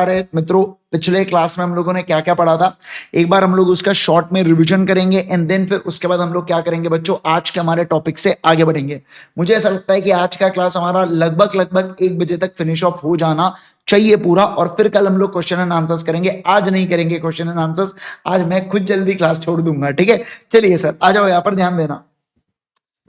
अरे मित्रों, पिछले क्लास में हम लोगों ने क्या क्या पढ़ा था, एक बार हम लोग उसका शॉर्ट में रिवीजन करेंगे एंड देन फिर उसके बाद हम लोग क्या करेंगे बच्चों, आज के हमारे टॉपिक से आगे बढ़ेंगे। मुझे ऐसा लगता है कि आज का क्लास हमारा लगभग लगभग 1 बजे तक फिनिश ऑफ हो जाना चाहिए पूरा, और फिर कल हम लोग क्वेश्चन एंड आंसर्स करेंगे। आज नहीं करेंगे क्वेश्चन एंड आंसर्स, आज मैं खुद जल्दी क्लास छोड़ दूंगा। ठीक है, चलिए सर आ जाओ, यहाँ पर ध्यान देना।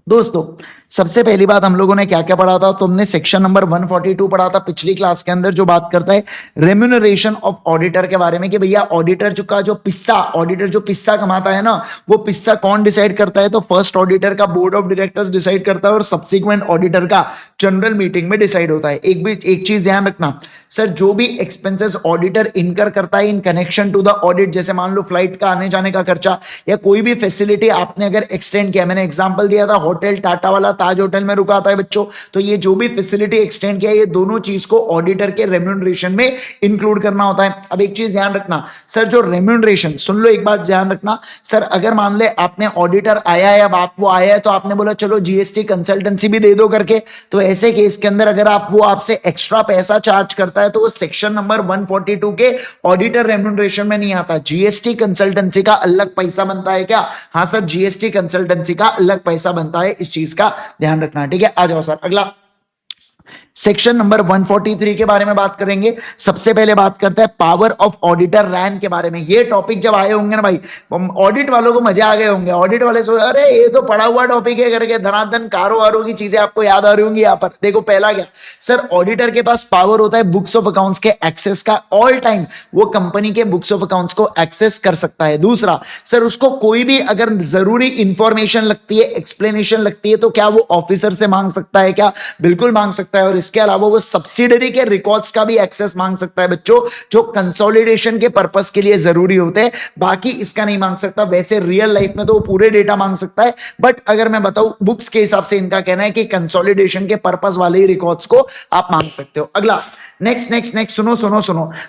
दोस्तों, सबसे पहली बात हम लोगों ने क्या क्या पढ़ा था, तो हमने सेक्शन नंबर 142 पढ़ा था पिछली क्लास के अंदर, जो बात करता है रेम्यूनरेशन ऑफ ऑडिटर के बारे में, कि भैया ऑडिटर जो पिस्सा कमाता है ना, वो पिस्सा कौन डिसाइड करता है, तो फर्स्ट ऑडिटर का बोर्ड ऑफ डायरेक्टर्स डिसाइड करता है और सब्सिक्वेंट ऑडिटर का जनरल मीटिंग में डिसाइड होता है। एक चीज ध्यान रखना सर, जो भी एक्सपेंसेस ऑडिटर इनकर करता है in connection to the audit, जैसे मान लो फ्लाइट का आने जाने का खर्चा या कोई भी फैसिलिटी आपने अगर एक्सटेंड किया, मैंने एग्जांपल दिया था होटल टाटा वाला ताज होटल में रुका था बच्चों, तो ये जो भी फैसिलिटी एक्सटेंड किया, ये दोनों चीज को ऑडिटर के रेम्यूनरेशन में इंक्लूड करना होता है। अब एक चीज ध्यान रखना सर, जो रेम्यूनरेशन, सुन लो एक बात ध्यान रखना सर, अगर मान ले आपने ऑडिटर आया है, अब आप वो आया है तो आपने बोला चलो जीएसटी कंसल्टेंसी भी दे दो करके, तो ऐसे केस के अंदर अगर आप वो आपसे एक्स्ट्रा पैसा चार्ज करता है तो वो सेक्शन नंबर 142 के ऑडिटर रेम्यूनरेशन में नहीं आता। जीएसटी कंसल्टेंसी का अलग पैसा बनता है क्या? हाँ सर, जीएसटी कंसल्टेंसी का अलग पैसा बनता है, इस चीज का ध्यान रखना। ठीक है, आ जाओ सर अगला सेक्शन नंबर 143 के बारे में बात करेंगे। सबसे पहले बात करते हैं पावर ऑफ ऑडिटर रैन के बारे में। ये टॉपिक जब आए होंगे ना भाई, ऑडिट वालों को मजे आ गए होंगे। ऑडिट वाले सोच अरे ये तो पढ़ा हुआ टॉपिक है करके धनाधन कारोबारों की चीजें आपको याद आ रही होंगी। यहाँ पर देखो पहला क्या सर, ऑडिटर के पास पावर होता है बुक्स ऑफ अकाउंट्स के एक्सेस का, ऑल टाइम वो कंपनी के बुक्स ऑफ अकाउंट्स को एक्सेस कर सकता है। दूसरा सर, उसको कोई भी अगर जरूरी इंफॉर्मेशन लगती है, एक्सप्लेनेशन लगती है, तो क्या वो ऑफिसर से मांग सकता है क्या? बिल्कुल मांग सकता है। और इसके अलावा वो सब्सिडरी के रिकॉर्ड्स का भी एक्सेस मांग सकता है बच्चों, जो कंसोलिडेशन के पर्पस के लिए जरूरी होते हैं, बाकी इसका नहीं मांग सकता। वैसे रियल लाइफ में तो वो पूरे डेटा मांग सकता है, बट अगर मैं बताऊं बुक्स के हिसाब से इनका कहना है कि कंसोलिडेशन के पर्पस वाले ही रिकॉर्ड्स को आप मांग सकते हो। अगला नेक्स्ट सुनो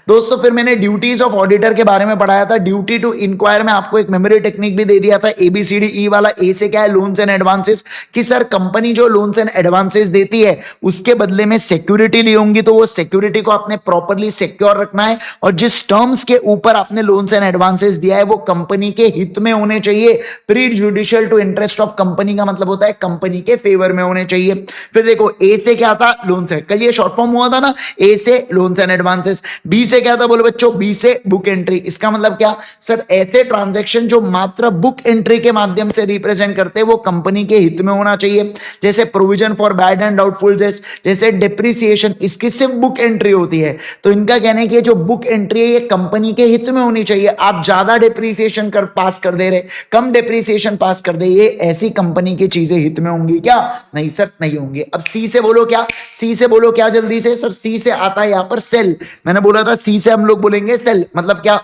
दोस्तों, फिर मैंने ड्यूटीज ऑफ ऑडिटर के बारे में पढ़ाया था। ड्यूटी टू इंक्वायर में आपको एक मेमोरी टेक्निक भी दे दिया था, ABCDE वाला। ए से क्या है, लोन्स एंड एडवांसेस, कि सर कंपनी जो लोन्स एंड एडवांसेस देती है उसके बदले में सिक्योरिटी ली होंगी, तो वो सिक्योरिटी को आपने प्रॉपरली सिक्योर रखना है, और जिस टर्म्स के ऊपर आपने लोन्स एंड एडवांसेस दिया है वो कंपनी के हित में होने चाहिए। Prejudicial to interest of company का मतलब होता है कंपनी के फेवर में होने चाहिए। फिर देखो ए से क्या था, लोन्स है, कल ये शॉर्ट फॉर्म हुआ था ना, ए से लोन्स एंड एडवांसेस। बी से क्या था बोलो बच्चों, बी से बुक एंट्री। इसका मतलब क्या सर, ऐसे ट्रांजैक्शन जो मात्र बुक एंट्री के माध्यम से रिप्रेजेंट करते हैं वो कंपनी के हित में होना चाहिए। जैसे provision for bad and doubtful debts, जैसे डिप्रिसिएशन, इसकी सिर्फ बुक एंट्री होती है। तो इनका कहना है कि जो बुक एंट्री है ये कंपनी के हित में होनी चाहिए। आप ज्यादा डिप्रिसिएशन पास कर दे रहे, कम डिप्रिसिएशन पास कर दे, ये ऐसी कंपनी की चीजें हित में होंगी क्या? नहीं सर, नहीं होंगी। अब सी से बोलो क्या, सी से बोलो क्या जल्दी से सर। सी से आता है यहां पर सेल। मैंने बोला था सी से हम लोग बोलेंगे सेल, मतलब क्या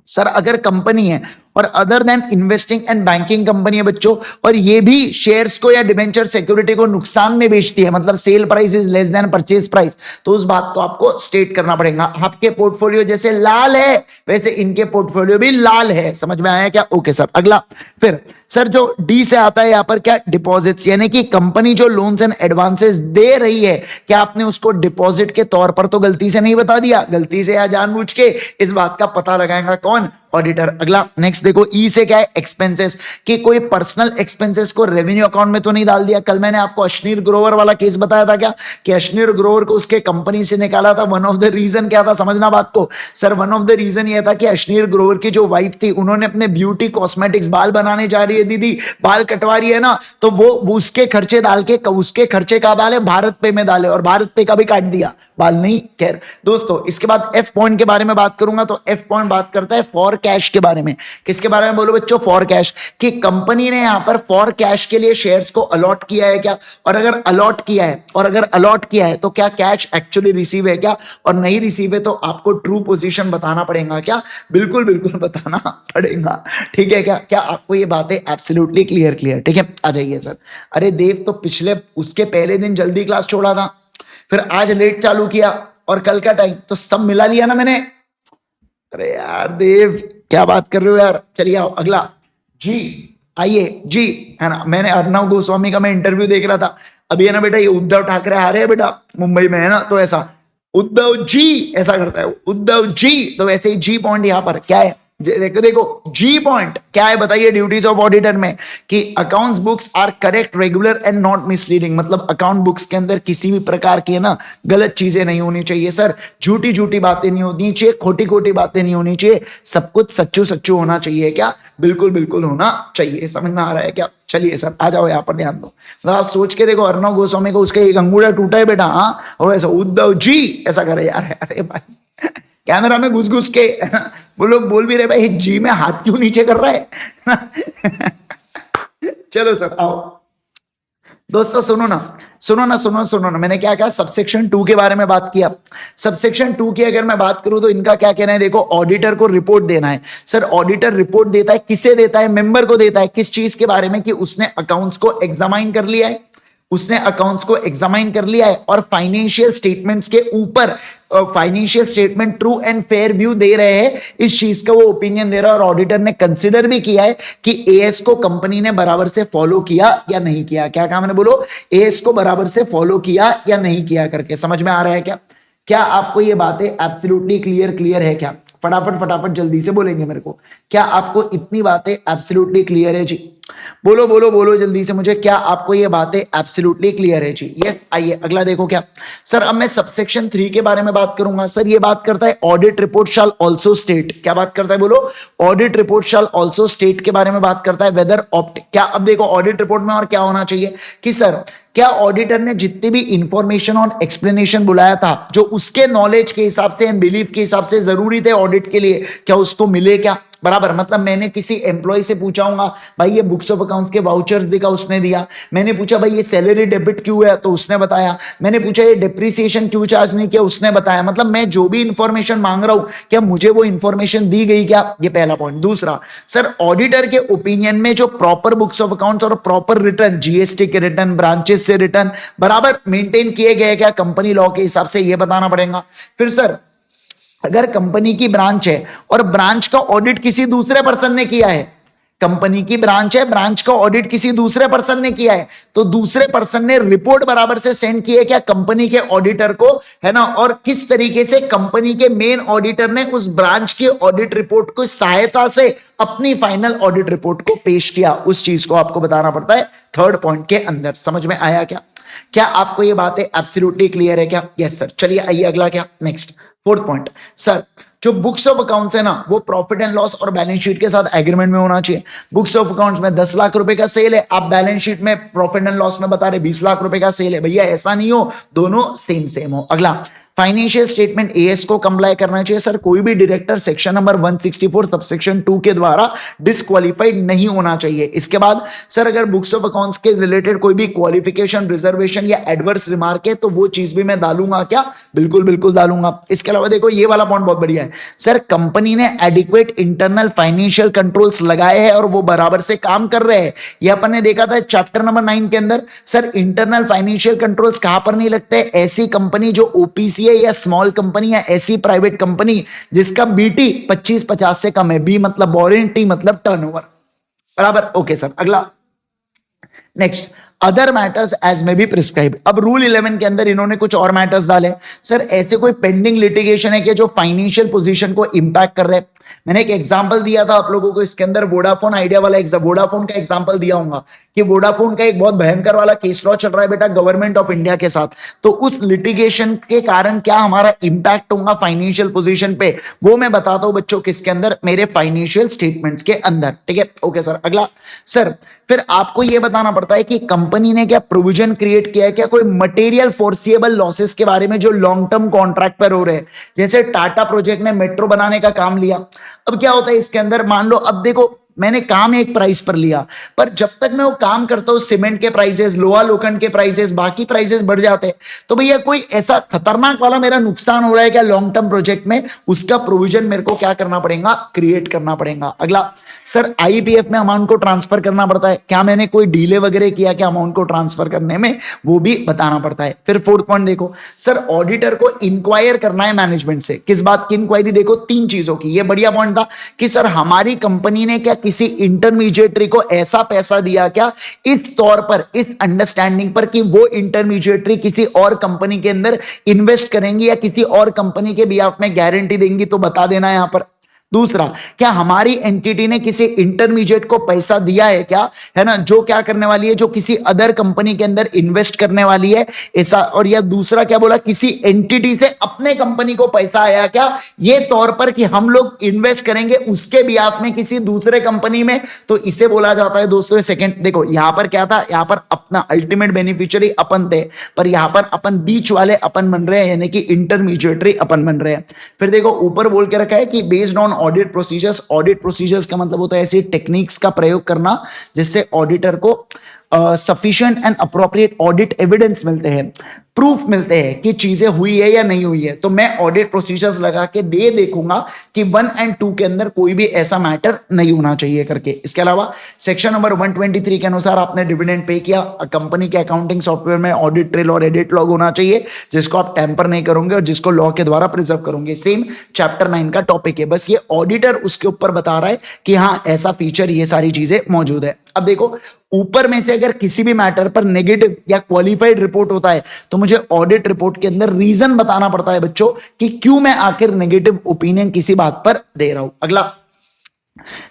सर, अगर कंपनी है और other than investing and banking company है बच्चों, और ये भी शेयर्स को या डिबेंचर सिक्योरिटी को नुकसान में बेचती है, मतलब sale price is less than purchase price, तो उस बात को आपको स्टेट करना पड़ेगा। आपके पोर्टफोलियो जैसे लाल है वैसे इनके पोर्टफोलियो भी लाल है। समझ में आया क्या? ओके सर अगला। फिर सर जो डी से आता है यहां पर क्या, डिपॉजिट्स, यानी कि कंपनी जो लोन्स एंड एडवांसेस दे रही है, क्या आपने उसको डिपॉजिट के तौर पर तो गलती से नहीं बता दिया, गलती से या जानबूझ के, इस बात का पता लगाएगा कौन? ऑडिटर। अगला नेक्स्ट देखो, ई से क्या है, एक्सपेंसेस, कि कोई पर्सनल एक्सपेंसेस को रेवेन्यू अकाउंट में तो नहीं डाल दिया। कल मैंने आपको अश्नीर ग्रोवर वाला केस बताया था क्या, कि अश्नीर ग्रोवर को उसके कंपनी से निकाला था। वन ऑफ द रीजन क्या था, समझना बात को sir, one of the reason ये था कि अश्नीर ग्रोवर की जो वाइफ थी उन्होंने अपने ब्यूटी कॉस्मेटिक्स, बाल बनाने जा रही है दीदी, बाल कटवा रही है ना, तो वो उसके खर्चे डाल के, उसके खर्चे का डाले भारत पे में डाले, और भारत पे का भी काट दिया बाल नहीं। खैर दोस्तों, इसके बाद एफ पॉइंट के बारे में बात करूंगा, तो एफ पॉइंट बात करता है फॉर कैश के बारे में। किसके बारे में बोलो बच्चों? फॉर कैश, कि कंपनी ने यहां पर फॉर कैश के लिए शेयर्स को अलॉट किया है क्या, और अगर अलॉट किया है तो क्या कैश एक्चुअली रिसीव है क्या, और नहीं रिसीव है तो आपको ट्रू पोजीशन बताना पड़ेगा क्या? बिल्कुल बताना पड़ेगा। ठीक है क्या आपको ये बातें एब्सोल्युटली क्लियर? ठीक है, आ जाइए सर। अरे देव तो पिछले उसके पहले दिन जल्दी क्लास छोड़ा था, फिर आज लेट चालू किया, और कल का टाइम तो सब मिला लिया ना मैंने। अरे यार देव, क्या बात कर रहे हो यार। चलिए आओ अगला, जी आइए जी, है ना। मैंने अर्णव गोस्वामी का मैं इंटरव्यू देख रहा था अभी, है ना बेटा, ये उद्धव ठाकरे आ रहे हैं बेटा मुंबई में, है ना, तो ऐसा उद्धव जी ऐसा करता है, उद्धव जी। तो वैसे ही जी पॉइंट यहां पर क्या है, देखो देखो जी पॉइंट क्या है बताइए ड्यूटीज ऑफ ऑडिटर में, कि accounts books are correct, regular and not misleading. मतलब अकाउंट बुक्स के अंदर किसी भी प्रकार की ना गलत चीजें नहीं होनी चाहिए सर, झूठी झूठी बातें नहीं होनी चाहिए, खोटी खोटी बातें नहीं होनी चाहिए, सब कुछ सच्चू सच्चू होना चाहिए। क्या बिल्कुल बिल्कुल होना चाहिए। समझ में आ रहा है क्या? चलिए सर आ जाओ यहाँ पर ध्यान दो। मतलब आप सोच के देखो, अर्णव गोस्वामी को उसका एक अंगूठा टूटा है बेटा, हाँ, और ऐसा उद्धव जी ऐसा करे यार। अरे भाई कैमरा में घुस घुस के वो लोग बोल भी रहे भाई जी में हाथ क्यों नीचे कर रहा है। चलो सर आओ दोस्तों, सुनो ना सुनो ना सुनो सुनो ना, मैंने क्या कहा, सबसेक्शन 2 के बारे में बात किया। सबसेक्शन 2 की अगर मैं बात करूं तो इनका क्या कहना है, देखो ऑडिटर को रिपोर्ट देना है। सर ऑडिटर रिपोर्ट देता है, किसे देता है, मेंबर को देता है। किस चीज के बारे में, कि उसने अकाउंट्स को एग्जामाइन कर लिया है, उसने अकाउंट्स को एग्जामाइन कर लिया है और फाइनेंशियल स्टेटमेंट्स के ऊपर financial statement true and fair view दे रहे हैं, इस चीज का वो ओपिनियन दे रहा है। और ऑडिटर ने कंसीडर भी किया है कि एएस को कंपनी ने बराबर से फॉलो किया या नहीं किया। क्या कहा मैंने, बोलो, एएस को बराबर से फॉलो किया या नहीं किया करके। समझ में आ रहा है क्या? क्या आपको ये बातें एब्सोल्युटली क्लियर है क्या? फटाफट फटाफट जल्दी से बोलेंगे मेरे को, क्या आपको इतनी बातें एब्सोल्युटली क्लियर है जी? बोलो बोलो बोलो जल्दी से मुझे, क्या आपको ये बातें एब्सोल्युटली क्लियर है जी? यस। आइए अगला देखो। क्या सर, अब मैं सबसेक्शन 3 के बारे में बात करूंगा। सर ये बात करता है ऑडिट रिपोर्ट शैल आल्सो स्टेट, क्या बात करता है, बोलो, ऑडिट रिपोर्ट शैल आल्सो स्टेट के बारे में बात करता है वेदर ऑप्ट। क्या अब देखो ऑडिट रिपोर्ट में और क्या होना चाहिए, कि सर क्या ऑडिटर ने जितनी भी इंफॉर्मेशन और एक्सप्लेनेशन बुलाया था, जो उसके नॉलेज के हिसाब से एंड बिलीफ के हिसाब से जरूरी थे ऑडिट के लिए, क्या उसको मिले क्या? बराबर। मतलब मैंने किसी एम्प्लॉय से पूछाऊंगा भाई ये बुक्स ऑफ अकाउंट्स के वाउचर्स दिखा, उसने दिया। मैंने पूछा भाई ये सैलरी डेबिट क्यों है, तो उसने बताया। मैंने पूछा ये डिप्रिसिएशन क्यों चार्ज नहीं किया, उसने बताया। मतलब मैं जो भी इंफॉर्मेशन मांग रहा हूं, क्या मुझे वो इंफॉर्मेशन दी गई क्या? ये पहला पॉइंट। दूसरा, सर ऑडिटर के ओपिनियन में जो प्रॉपर बुक्स ऑफ अकाउंट्स और प्रॉपर रिटर्न, जीएसटी के रिटर्न, ब्रांचेस से रिटर्न बराबर मेंटेन किए गए क्या कंपनी लॉ के हिसाब से, ये बताना पड़ेगा। फिर सर अगर कंपनी की ब्रांच है और ब्रांच का ऑडिट किसी दूसरे पर्सन ने किया है, कंपनी की ब्रांच है, ब्रांच का ऑडिट किसी दूसरे पर्सन ने किया है, तो दूसरे पर्सन ने रिपोर्ट बराबर से सेंड की है क्या कंपनी के ऑडिटर को, है ना? और किस तरीके से कंपनी के मेन ऑडिटर ने उस ब्रांच की ऑडिट रिपोर्ट को सहायता से अपनी फाइनल ऑडिट रिपोर्ट को पेश किया, उस चीज को आपको बताना पड़ता है थर्ड पॉइंट के अंदर। समझ में आया क्या? क्या आपको ये बातें एब्सोल्युटली क्लियर है क्या? Yes sir. चलिए आइए अगला, क्या नेक्स्ट, फोर्थ पॉइंट। सर जो बुक्स ऑफ अकाउंट्स है ना, वो प्रॉफिट एंड लॉस और बैलेंस शीट के साथ एग्रीमेंट में होना चाहिए। बुक्स ऑफ अकाउंट्स में 10 लाख रुपए का सेल है, आप बैलेंस शीट में प्रॉफिट एंड लॉस में बता रहे 20 लाख रुपए का सेल है। भैया ऐसा नहीं हो, दोनों सेम सेम हो। अगला, फाइनेंशियल स्टेटमेंट एएस को कंप्लाई करना चाहिए। सर कोई भी डायरेक्टर सेक्शन नंबर 164 सबसेक्शन 2 के द्वारा डिस्क्वालिफाइड नहीं होना चाहिए। इसके बाद सर अगर बुक्स ऑफ अकाउंट्स के रिलेटेड कोई भी क्वालिफिकेशन, रिजर्वेशन या एडवर्स रिमार्क है, तो वो चीज भी मैं डालूंगा क्या? बिल्कुल बिल्कुल डालूंगा। इसके अलावा देखो ये वाला पॉइंट बहुत बढ़िया है। सर कंपनी ने एडिक्वेट इंटरनल फाइनेंशियल कंट्रोल्स लगाए हैं और वो बराबर से काम कर रहे हैं। ये अपन ने देखा था चैप्टर नंबर 9 के अंदर। सर इंटरनल फाइनेंशियल कंट्रोल्स कहां पर नहीं लगते? ऐसी कंपनी जो ओपीसी या स्मॉल कंपनी या ऐसी प्राइवेट कंपनी जिसका बीटी 25-50 से कम है। बी मतलब बोरिंग, टी मतलब टर्नओवर। बराबर, ओके सर। अगला नेक्स्ट, अदर मैटर्स एज में बी प्रिस्क्राइब। अब रूल 11 के अंदर इन्होंने कुछ और मैटर्स डाले। सर ऐसे कोई पेंडिंग लिटिगेशन है कि जो फाइनेंशियल पोजीशन को इंपैक्ट कर रहे हैं? मैंने एक एग्जांपल दिया था आप लोगों को इसके अंदर, वोडाफोन आइडिया वाला वोडाफोन का एग्जांपल दिया होगा कि वोडाफोन का एक बहुत भयंकर वाला केस लॉ चल रहा है बेटा गवर्नमेंट ऑफ इंडिया के साथ। तो उस लिटिगेशन के कारण क्या हमारा इंपैक्ट होगा फाइनेंशियल पोजीशन पे, वो मैं बताता हूं बच्चों किसके अंदर, मेरे फाइनेंशियल स्टेटमेंट्स के अंदर। ठीक है, ओके सर। अगला, सर फिर आपको यह बताना पड़ता है कि कंपनी ने क्या प्रोविजन क्रिएट किया है क्या कोई मटेरियल फोर्सिएबल लॉसेस के बारे में जो लॉन्ग टर्म कॉन्ट्रैक्ट पर हो रहे हैं। जैसे टाटा प्रोजेक्ट ने मेट्रो बनाने का काम लिया, अब क्या होता है इसके अंदर, मान लो अब देखो मैंने काम एक प्राइस पर लिया, पर जब तक मैं वो काम करता हूं सीमेंट के प्राइसेस, लोहा लोखंड के प्राइसेस, बाकी प्राइसेस बढ़ जाते हैं, तो भैया कोई ऐसा खतरनाक वाला मेरा नुकसान हो रहा है क्या लॉन्ग टर्म प्रोजेक्ट में, उसका प्रोविजन मेरे को क्या करना पड़ेगा, क्रिएट करना पड़ेगा। अगला, सर आईपीएफ में अमाउंट को ट्रांसफर करना पड़ता है, क्या मैंने कोई डिले वगैरह किया क्या अमाउंट को ट्रांसफर करने में, वो भी बताना पड़ता है। फिर फोर्थ पॉइंट देखो, सर ऑडिटर को इंक्वायर करना है मैनेजमेंट से, किस बात की इंक्वायरी, देखो तीन चीजों की। ये बढ़िया पॉइंट था कि सर हमारी कंपनी ने क्या किसी इंटरमीडिएटरी को ऐसा पैसा दिया क्या, इस तौर पर, इस अंडरस्टैंडिंग पर कि वो इंटरमीडिएटरी किसी और कंपनी के अंदर इन्वेस्ट करेंगी या किसी और कंपनी के बिहाफ में गारंटी देंगी, तो बता देना यहां पर। दूसरा, क्या हमारी एंटिटी ने किसी इंटरमीडिएट को पैसा दिया है क्या, है ना, जो क्या करने वाली है, जो किसी अदर कंपनी के अंदर इन्वेस्ट करने वाली है ऐसा। और या दूसरा क्या बोला, किसी एंटिटी से अपने कंपनी को पैसा आया क्या, ये तौर पर कि हम लोग इन्वेस्ट करेंगे उसके बिहाफ में किसी दूसरे कंपनी में, तो इसे बोला जाता है दोस्तों सेकंड। देखो यहां पर क्या था, यहां पर अपना अल्टीमेट बेनिफिशियरी अपन थे, पर यहां पर अपन बीच वाले अपन बन रहे हैं, यानी कि इंटरमीडिएटरी अपन बन रहे हैं। फिर देखो ऊपर बोल के रखा है कि based on audit procedures. Audit procedures का मतलब होता है ऐसी टेक्निक्स का प्रयोग करना जिससे ऑडिटर को sufficient and appropriate audit evidence मिलते हैं, प्रूफ मिलते हैं कि चीजें हुई है या नहीं हुई है। तो मैं ऑडिट प्रोसीजर्स लगा के देखूंगा कि 1 और 2 के अंदर कोई भी ऐसा मैटर नहीं होना चाहिए करके। इसके अलावा सेक्शन नंबर 123 के अनुसार आपने डिविडेंड पे किया, कंपनी के अकाउंटिंग सॉफ्टवेयर में ऑडिट ट्रेल और एडिट लॉग होना चाहिए जिसको आप टेम्पर नहीं करोगे और जिसको लॉ के द्वारा प्रिजर्व करोगे। सेम चैप्टर 9 का टॉपिक है, बस ये ऑडिटर उसके ऊपर बता रहा है कि हाँ ऐसा फीचर, ये सारी चीजें मौजूद है। अब देखो ऊपर में से अगर किसी भी मैटर पर नेगेटिव या क्वालिफाइड रिपोर्ट होता है तो मुझे ऑडिट रिपोर्ट के अंदर रीजन बताना पड़ता है बच्चों कि क्यों मैं आखिर नेगेटिव ओपिनियन किसी बात पर दे रहा हूं। अगला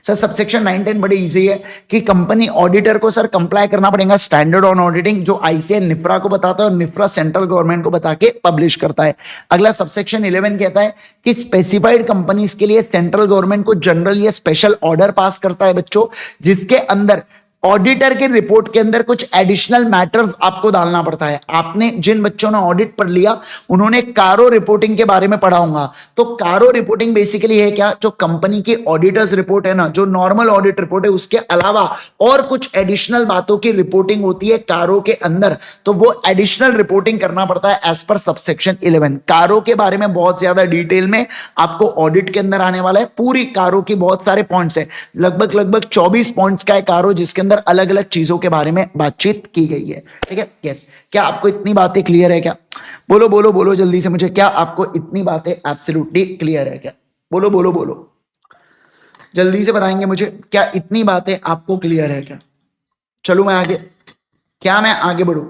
सर सबसेक्शन 9, 10 बड़े इजी है कि कंपनी ऑडिटर को सर कंप्लाई करना पड़ेगा स्टैंडर्ड ऑन ऑडिटिंग, जो आईसीए निफ्रा को बताता है और निफ्रा सेंट्रल गवर्नमेंट को बता के पब्लिश करता है। अगला सबसेक्शन 11 कहता है कि स्पेसिफाइड कंपनीज के लिए सेंट्रल गवर्नमेंट को जनरल या स्पेशल ऑर्डर पास करता है बच्चों, जिसके अंदर ऑडिटर के रिपोर्ट के अंदर कुछ एडिशनल मैटर्स आपको डालना पड़ता है। आपने जिन बच्चों ने ऑडिट पढ़ लिया उन्होंने कारो रिपोर्टिंग के बारे में पढ़ा होगा। तो कारो रिपोर्टिंग बेसिकली है क्या, जो कंपनी की ऑडिटर्स रिपोर्ट है ना, जो नॉर्मल ऑडिट रिपोर्ट है उसके अलावा और कुछ एडिशनल बातों की रिपोर्टिंग होती है कारो के अंदर, तो वो एडिशनल रिपोर्टिंग करना पड़ता है एज पर सबसेक्शन 11। कारो के बारे में बहुत ज्यादा डिटेल में आपको ऑडिट के अंदर आने वाला है। पूरी कारो की बहुत सारे पॉइंट्स है, लगभग 24 पॉइंट्स का है कारो, जिसके अंदर अलग अलग चीजों के बारे में बातचीत की गई है। ठीक है, यस। क्या आपको इतनी बातें क्लियर है क्या? बोलो बोलो बोलो जल्दी से मुझे, क्या आपको इतनी बातें एब्सोल्युटली क्लियर है क्या? बोलो बोलो बोलो, जल्दी से बताएंगे मुझे, क्या इतनी बातें आपको क्लियर है क्या? चलो मैं आगे, क्या मैं आगे बढ़ू?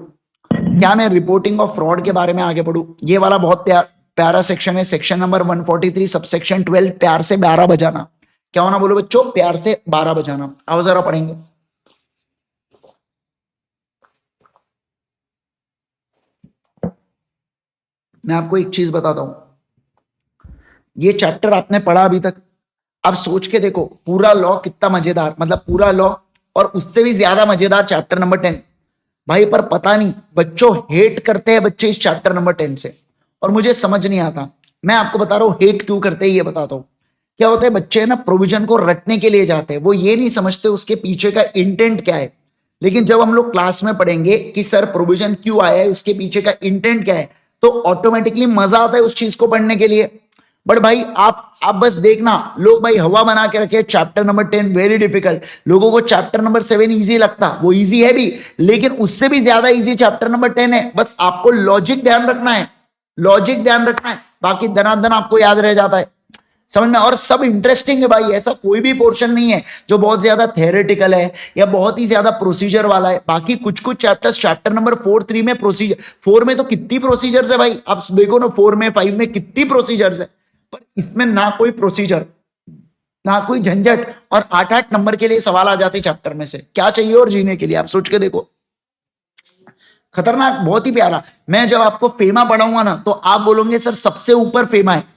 क्या मैं रिपोर्टिंग ऑफ फ्रॉड के बारे में आगे बढ़ू? ये वाला बहुत प्यारा सेक्शन है, सेक्शन नंबर 143 सबसेक्शन 12। प्यार से 12 बजाना, क्या होना बोलो बच्चों? प्यार से 12 बजाना। आओ जरा पढ़ेंगे। मैं आपको एक चीज बताता हूं, ये चैप्टर आपने पढ़ा अभी तक, अब सोच के देखो पूरा लॉ कितना मजेदार, मतलब पूरा लॉ और उससे भी ज्यादा मजेदार चैप्टर नंबर 10 भाई। पर पता नहीं बच्चों हेट करते हैं बच्चे इस चैप्टर नंबर 10 से, और मुझे समझ नहीं आता। मैं आपको बता रहा हूं हेट क्यों करते हैं, ये बताता हूं। क्या होता है, बच्चे ना प्रोविजन को रटने के लिए जाते हैं, वो ये नहीं समझते उसके पीछे का इंटेंट क्या है। लेकिन जब हम लोग क्लास में पढ़ेंगे कि सर प्रोविजन क्यों आया है, उसके पीछे का इंटेंट क्या है, तो ऑटोमेटिकली मजा आता है उस चीज को पढ़ने के लिए। बट भाई आप बस देखना, लोग भाई हवा बना के रखे चैप्टर नंबर 10 वेरी डिफिकल्ट, लोगों को चैप्टर नंबर 7 इजी लगता, वो इजी है भी, लेकिन उससे भी ज्यादा इजी चैप्टर नंबर 10 है। बस आपको लॉजिक ध्यान रखना है, लॉजिक ध्यान रखना है, बाकी दनादन आपको याद रह जाता है, समझ में। और सब इंटरेस्टिंग है भाई, ऐसा कोई भी पोर्शन नहीं है जो बहुत ज्यादा थ्योरेटिकल है या बहुत ही ज्यादा प्रोसीजर वाला है। बाकी कुछ कुछ चैप्टर्स, चैप्टर नंबर 4, 3 में प्रोसीजर, 4 में तो कितनी प्रोसीजर्स है भाई, आप देखो ना 4 में 5 में कितनी प्रोसीजर्स है, पर इसमें ना कोई प्रोसीजर ना कोई झंझट, और 8-8 नंबर के लिए सवाल आ जाते चैप्टर में से। क्या चाहिए और जीने के लिए, आप सोच के देखो, खतरनाक, बहुत ही प्यारा। मैं जब आपको फेमा पढ़ाऊंगा ना तो आप बोलोगे सर सबसे ऊपर फेमा है,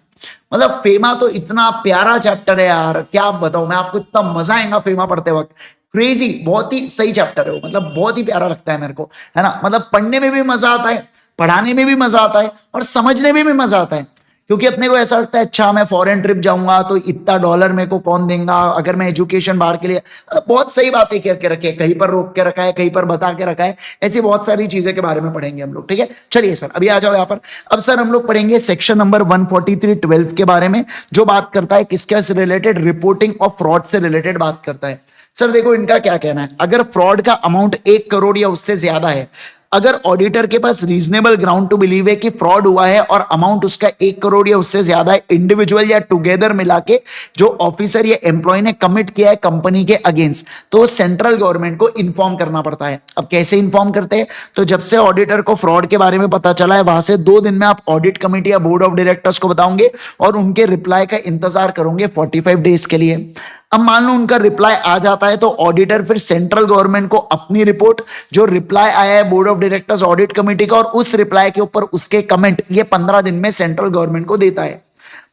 मतलब फेमा तो इतना प्यारा चैप्टर है यार, क्या बताऊं मैं आपको, इतना मजा आएगा फेमा पढ़ते वक्त, क्रेजी, बहुत ही सही चैप्टर है वो, मतलब बहुत ही प्यारा लगता है मेरे को, है ना। मतलब पढ़ने में भी मजा आता है, पढ़ाने में भी मजा आता है और समझने में भी मजा आता है, क्योंकि अपने को ऐसा लगता है अच्छा मैं फॉरेन ट्रिप जाऊंगा तो इतना डॉलर मेरे को कौन देगा, अगर मैं एजुकेशन बाहर के लिए, बहुत सही बातें करके रखे, कहीं पर रोक के रखा है, कहीं पर बता के रखा है, ऐसी बहुत सारी चीजें के बारे में पढ़ेंगे हम लोग। ठीक है, चलिए सर अभी आ जाओ यहाँ पर। अब सर हम लोग पढ़ेंगे सेक्शन नंबर 143 12 के बारे में, जो बात करता है किसके से रिलेटेड, रिपोर्टिंग ऑफ फ्रॉड से रिलेटेड बात करता है। सर देखो इनका क्या कहना है, अगर फ्रॉड का अमाउंट 1 करोड़ या उससे ज्यादा है, अगर ऑडिटर के पास रीजनेबल ग्राउंड टू बिलीव है कि फ्रॉड हुआ है और अमाउंट उसका 1 करोड़ या उससे ज्यादा है, इंडिविजुअल या टुगेदर मिला के जो ऑफिसर या एम्प्लॉय ने कमिट किया है कंपनी के अगेंस्ट, तो सेंट्रल गवर्नमेंट को इन्फॉर्म करना पड़ता है। अब कैसे इन्फॉर्म करते हैं, तो जब से ऑडिटर को फ्रॉड के बारे में पता चला है वहां से 2 दिन में आप ऑडिट कमेटी या बोर्ड ऑफ डायरेक्टर्स को बताओगे और उनके रिप्लाई का इंतजार करोगे 45 डेज के लिए। अब मान लो उनका रिप्लाई आ जाता है तो ऑडिटर फिर सेंट्रल गवर्नमेंट को अपनी रिपोर्ट, जो रिप्लाई आया है board of directors audit committee का और उस रिप्लाई के ऊपर उसके कमेंट, ये 15 दिन में सेंट्रल गवर्नमेंट को देता है।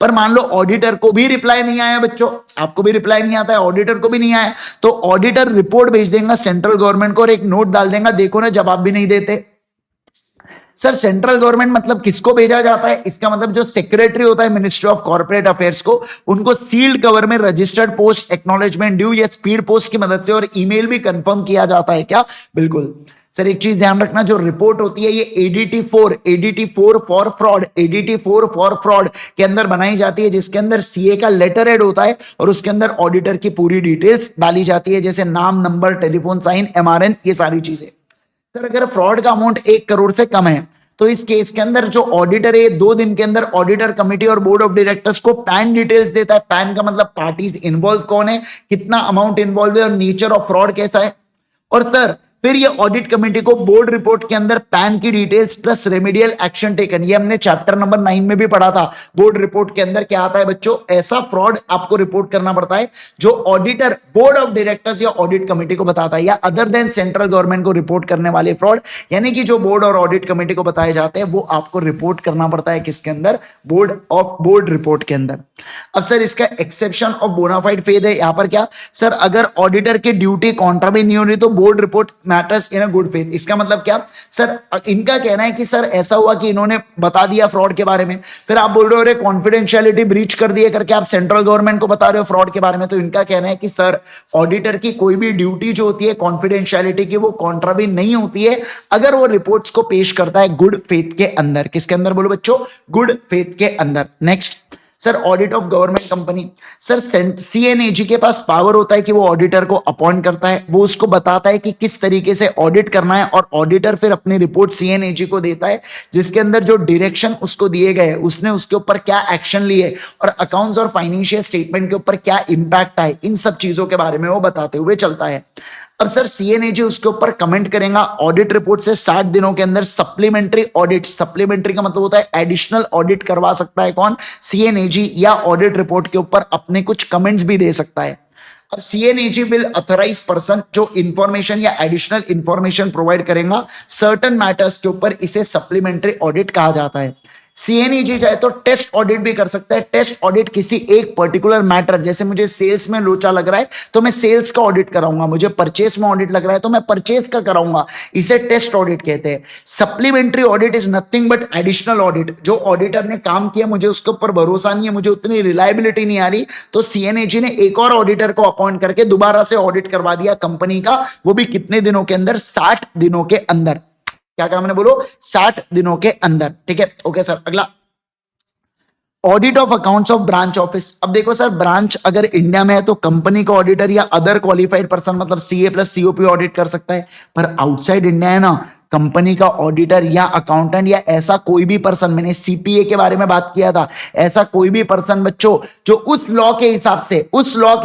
पर मान लो ऑडिटर को भी रिप्लाई नहीं आया बच्चों, आपको भी रिप्लाई नहीं आता है, ऑडिटर को भी नहीं आया, तो ऑडिटर रिपोर्ट भेज देगा सेंट्रल गवर्नमेंट को और एक नोट डाल देगा, देखो ना जवाब भी नहीं देते। सर सेंट्रल गवर्नमेंट मतलब किसको भेजा जाता है, इसका मतलब जो सेक्रेटरी होता है मिनिस्ट्री ऑफ कॉर्पोरेट अफेयर्स को, उनको सील्ड कवर में रजिस्टर्ड पोस्ट एक्नॉलेजमेंट ड्यू या स्पीड पोस्ट की मदद से और ईमेल भी कंफर्म किया जाता है क्या, बिल्कुल। सर एक चीज ध्यान रखना, जो रिपोर्ट होती है ये ADT4 for fraud, ADT4 for fraud के अंदर बनाई जाती है, जिसके अंदर सीए का लेटर हेड होता है और उसके अंदर ऑडिटर की पूरी डिटेल्स डाली जाती है, जैसे नाम, नंबर, टेलीफोन साइन, MRN, ये सारी चीजें। सर अगर फ्रॉड का अमाउंट 1 करोड़ से कम है तो इस केस के अंदर जो ऑडिटर है 2 दिन के अंदर ऑडिटर कमेटी और बोर्ड ऑफ डायरेक्टर्स को पैन डिटेल्स देता है। पैन का मतलब पार्टीज इन्वॉल्व कौन है, कितना अमाउंट इन्वॉल्व है और नेचर ऑफ फ्रॉड कैसा है। और सर फिर ये ऑडिट कमेटी को बोर्ड रिपोर्ट के अंदर पैन की details plus remedial action taken, ये हमने चैप्टर नंबर 9 में भी पढ़ा था। बोर्ड रिपोर्ट के अंदर क्या आता है बच्चों, ऐसा फ्रॉड आपको रिपोर्ट करना पड़ता है जो ऑडिटर बोर्ड ऑफ डायरेक्टर्स या ऑडिट कमेटी को बताता है, या अदर देन सेंट्रल गवर्नमेंट को रिपोर्ट करने वाले फ्रॉड, यानी कि जो बोर्ड और ऑडिट कमेटी को बताए जाते हैं वो आपको रिपोर्ट करना पड़ता है किसके अंदर, बोर्ड रिपोर्ट के अंदर। अब सर इसका एक्सेप्शन ऑफ बोनाफाइड फेथ है, यहां पर क्या सर, अगर ऑडिटर की ड्यूटी कॉन्ट्रा भी नहीं हो रही तो board report matters in a good faith. इसका मतलब क्या सर, इनका कहना है कि सर ऐसा हुआ कि इन्होंने बता दिया फ्रॉड के बारे में, फिर आप बोल रहे हो कॉन्फिडेंशियलिटी ब्रीच कर दिए करके आप सेंट्रल गवर्नमेंट को बता रहे हो फ्रॉड के बारे में, तो इनका कहना है कि सर ऑडिटर की कोई भी ड्यूटी जो होती है कॉन्फिडेंशियलिटी की वो कॉन्ट्रा भी नहीं होती है अगर वो रिपोर्ट्स को पेश करता है गुड फेथ के अंदर। किसके अंदर बोलो बच्चों, गुड फेथ के अंदर। Next sir audit of government company. Sir CNAG के पास पावर होता है कि वो ऑडिटर को अपॉइंट करता है, वो उसको बताता है कि किस तरीके से ऑडिट करना है और ऑडिटर फिर अपनी रिपोर्ट CNAG को देता है, जिसके अंदर जो डायरेक्शन उसको दिए गए उसने उसके ऊपर क्या एक्शन लिए और अकाउंट्स और फाइनेंशियल स्टेटमेंट के ऊपर क्या इंपैक्ट आए, इन सब चीजों के बारे में वो बताते हुए चलता है। अब सर CNAG उसके ऊपर कमेंट करेगा ऑडिट रिपोर्ट से 60 दिनों के अंदर सप्लीमेंट्री ऑडिट, सप्लीमेंट्री का मतलब होता है एडिशनल ऑडिट करवा सकता है कौन, CNAG, या ऑडिट रिपोर्ट के ऊपर अपने कुछ कमेंट्स भी दे सकता है। अब CNAG विल ऑथराइज पर्सन जो इंफॉर्मेशन या एडिशनल इंफॉर्मेशन प्रोवाइड करेगा सर्टन मैटर्स के ऊपर, इसे सप्लीमेंट्री ऑडिट कहा जाता है। CNAG चाहे तो टेस्ट ऑडिट भी कर सकता है। टेस्ट ऑडिट किसी एक पर्टिकुलर मैटर, जैसे मुझे सेल्स में लोचा लग रहा है तो मैं सेल्स का ऑडिट कराऊंगा, मुझे परचेस में ऑडिट लग रहा है तो मैं परचेस का कराऊंगा, इसे टेस्ट ऑडिट कहते हैं। Supplementary audit is nothing but additional audit, जो ऑडिटर ने काम किया मुझे उसके ऊपर भरोसा नहीं है, मुझे उतनी रिलायबिलिटी नहीं आ रही, तो CNAG ने एक और ऑडिटर को अपॉइंट करके दोबारा से ऑडिट करवा दिया कंपनी का, वो भी कितने दिनों के अंदर, 60 दिनों के अंदर। क्या कहा मैंने, बोलो 60 दिनों के अंदर, ठीक है। ओके सर, अगला audit of accounts of branch office. अब देखो सर, ब्रांच अगर इंडिया में है तो कंपनी का ऑडिटर या अदर क्वालिफाइड पर्सन मतलब CA प्लस COP ऑडिट कर सकता है, पर आउटसाइड इंडिया है ना, कंपनी का ऑडिटर या अकाउंटेंट या ऐसा कोई भी पर्सन, मैंने CPA के बारे में बात किया था, ऐसा कोई भी पर्सन बच्चों जो उस लॉ के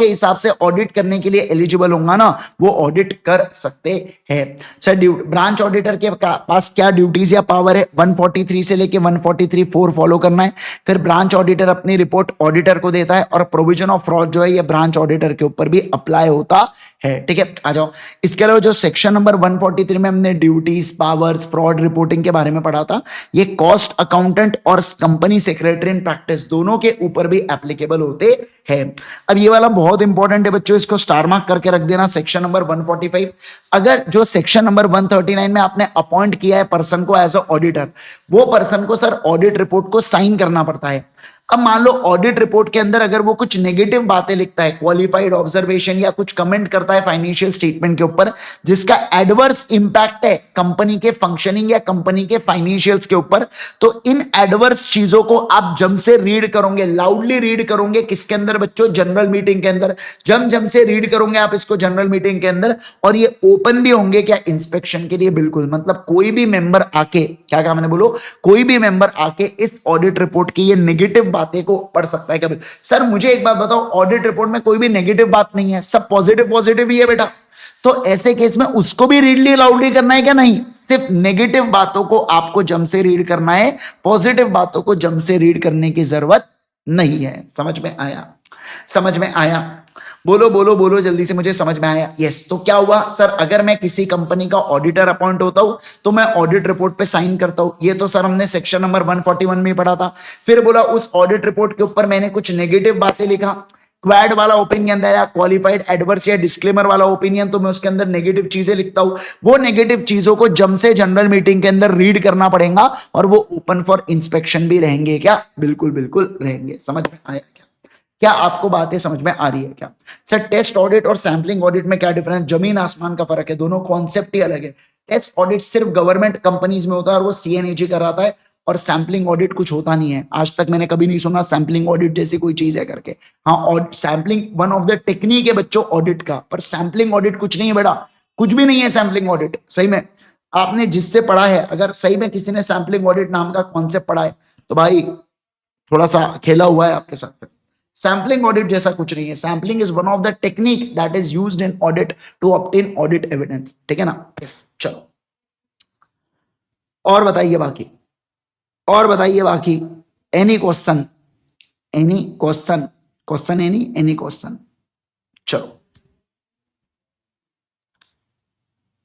हिसाब से ऑडिट करने के लिए एलिजिबल होगा ना, वो ऑडिट कर सकते हैं। सर ब्रांच ऑडिटर के पास क्या ड्यूटीज या पावर है, 143 से लेके 143(4) फॉलो करना है। फिर ब्रांच ऑडिटर अपनी रिपोर्ट ऑडिटर को देता है और प्रोविजन ऑफ फ्रॉड जो है ये ब्रांच ऑडिटर के ऊपर भी अप्लाई होता है, ठीक है। आ जाओ, इसके अलावा जो सेक्शन नंबर 143 में हमने ड्यूटीज, पावर्स, फ्रॉड रिपोर्टिंग के बारे में पढ़ा था, ये कॉस्ट अकाउंटेंट और कंपनी सेक्रेटरी इन प्रैक्टिस दोनों के ऊपर भी एप्लीकेबल होते हैं। अब ये वाला बहुत इंपॉर्टेंट है बच्चों, इसको स्टार मार्क करके रख देना, सेक्शन नंबर 145। अगर जो सेक्शन नंबर 139 में आपने अपॉइंट किया है पर्सन को एज अ ऑडिटर, वो पर्सन को सर ऑडिट रिपोर्ट को साइन करना पड़ता है। अब मान लो ऑडिट रिपोर्ट के अंदर अगर वो कुछ नेगेटिव बातें लिखता है, क्वालिफाइड ऑब्जर्वेशन या कुछ कमेंट करता है फाइनेंशियल स्टेटमेंट के ऊपर जिसका एडवर्स इंपैक्ट है कंपनी के फंक्शनिंग या कंपनी के फाइनेंशियल्स के ऊपर, तो इन एडवर्स चीजों को आप जम से रीड करोगे, लाउडली रीड करोगे। किसके अंदर बच्चों? जनरल मीटिंग के अंदर। जम से रीड करोगे आप इसको जनरल मीटिंग के अंदर, और ये ओपन भी होंगे क्या? इंस्पेक्शन के लिए बिल्कुल। मतलब कोई भी मेंबर आके, क्या कहा मैंने, बोलो, कोई भी मेंबर आके इस ऑडिट रिपोर्ट की ये नेगेटिव बातें को पढ़ सकता है। कभी सर मुझे एक बात बताओ, ऑडिट रिपोर्ट में कोई भी नेगेटिव बात नहीं है, सब पॉजिटिव पॉजिटिव ही है बेटा, तो ऐसे केस में उसको भी रीडली लाउडली करना है क्या? नहीं, सिर्फ नेगेटिव बातों को आपको जम से रीड करना है, पॉजिटिव बातों को जम से रीड करने की जरूरत नहीं है। समझ में आया? समझ में आया? बोलो बोलो बोलो जल्दी से, मुझे समझ में आया। यस। तो क्या हुआ सर, अगर मैं किसी कंपनी का ऑडिटर अपॉइंट होता हूं तो मैं ऑडिट रिपोर्ट पे साइन करता हूं। ये तो सर हमने सेक्शन नंबर 141 में पढ़ा था। फिर बोला उस ऑडिट रिपोर्ट के ऊपर मैंने कुछ नेगेटिव बातें लिखा, क्वैड वाला ओपिनियन है या क्वालिफाइड एडवर्स या डिस्क्लेमर वाला ओपिनियन, तो मैं उसके अंदर नेगेटिव चीजें लिखता हूं। वो नेगेटिव चीजों को जम से जनरल मीटिंग के अंदर रीड करना पड़ेगा और वो ओपन फॉर इंस्पेक्शन भी रहेंगे क्या? बिल्कुल बिल्कुल रहेंगे। समझ में आया क्या? क्या आपको बातें समझ में आ रही है क्या? सर टेस्ट ऑडिट और सैंपलिंग ऑडिट में क्या डिफरेंस? जमीन आसमान का फर्क है, दोनों कॉन्सेप्ट ही अलग है। टेस्ट ऑडिट सिर्फ गवर्नमेंट कंपनीज में होता है और वो सीएनएजी कराता है, और सैंपलिंग ऑडिट कुछ होता नहीं है। आज तक मैंने कभी नहीं सुना सैंपलिंग ऑडिट जैसी कोई चीज है करके। हाँ, और sampling one of the technique है बच्चों ऑडिट का, पर सैंपलिंग ऑडिट कुछ नहीं है बेटा, कुछ भी नहीं है सैंपलिंग ऑडिट। सही में आपने जिससे पढ़ा है, अगर सही में किसी ने सैंपलिंग ऑडिट नाम का कॉन्सेप्ट पढ़ा है तो भाई थोड़ा सा खेला हुआ है आपके साथ। सैंपलिंग ऑडिट जैसा कुछ नहीं है। Sampling is one of the technique that is used in audit to obtain audit evidence. ठीक है ना? यस। चलो और बताइए बाकी, और बताइए बाकी। Any question? Any question? Question any question? चलो,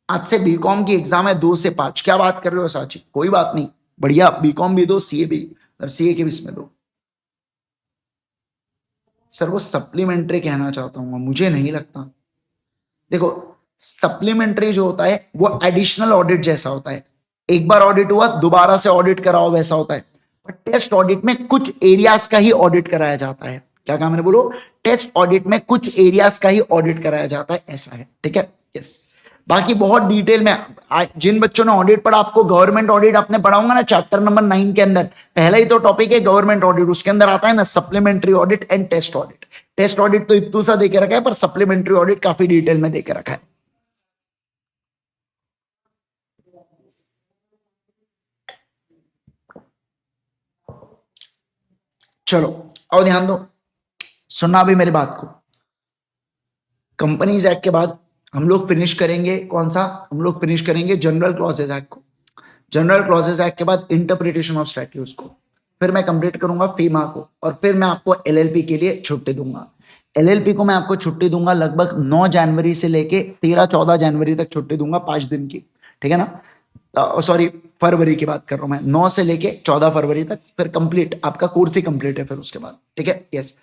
आज से बीकॉम की एग्जाम है 2 से 5। क्या बात कर रहे हो साची? कोई बात नहीं, बढ़िया। बीकॉम भी दो, सीए भी, सीए के भी इसमें दो। सर वो सप्लीमेंट्री कहना चाहता हूं, मुझे नहीं लगता। देखो सप्लीमेंट्री जो होता है वो एडिशनल ऑडिट जैसा होता है, एक बार ऑडिट हुआ दोबारा से ऑडिट कराओ वैसा होता है। पर टेस्ट ऑडिट में कुछ एरियाज का ही ऑडिट कराया जाता है। क्या कहा मैंने? बोलो, टेस्ट ऑडिट में कुछ एरियाज का ही ऑडिट कराया जाता है, ऐसा है। ठीक है? यस। बाकी बहुत डिटेल में जिन बच्चों ने ऑडिट पढ़ा, आपको गवर्नमेंट ऑडिट आपने पढ़ाऊंगा ना चैप्टर नंबर 9 के अंदर, पहला ही तो टॉपिक है गवर्नमेंट ऑडिट, उसके अंदर आता है ना supplementary audit and test audit. Test audit तो इतना सा देके रखा है, पर सप्लीमेंट्री ऑडिट काफी डिटेल में देके रखा है। चलो और ध्यान दो, सुनना भी मेरी बात को। कंपनीज एक्ट के बाद हम लोग फिनिश करेंगे कौन सा? हम लोग फिनिश करेंगे जनरल क्लॉजेज एक्ट को। जनरल क्लॉजेज एक्ट के बाद इंटरप्रिटेशन ऑफ स्टैट्यूट्स को, फिर मैं कंप्लीट करूंगा फीमा को, और फिर मैं आपको एलएलपी के लिए छुट्टी दूंगा। एलएलपी को मैं आपको छुट्टी दूंगा लगभग 9 जनवरी से लेके 13-14 जनवरी तक छुट्टी दूंगा, 5 दिन की। ठीक है ना? सॉरी, फरवरी की बात कर रहा हूं मैं, 9 से लेके 14 फरवरी तक, फिर कंप्लीट आपका कोर्स ही कंप्लीट है फिर उसके बाद। ठीक है? यस।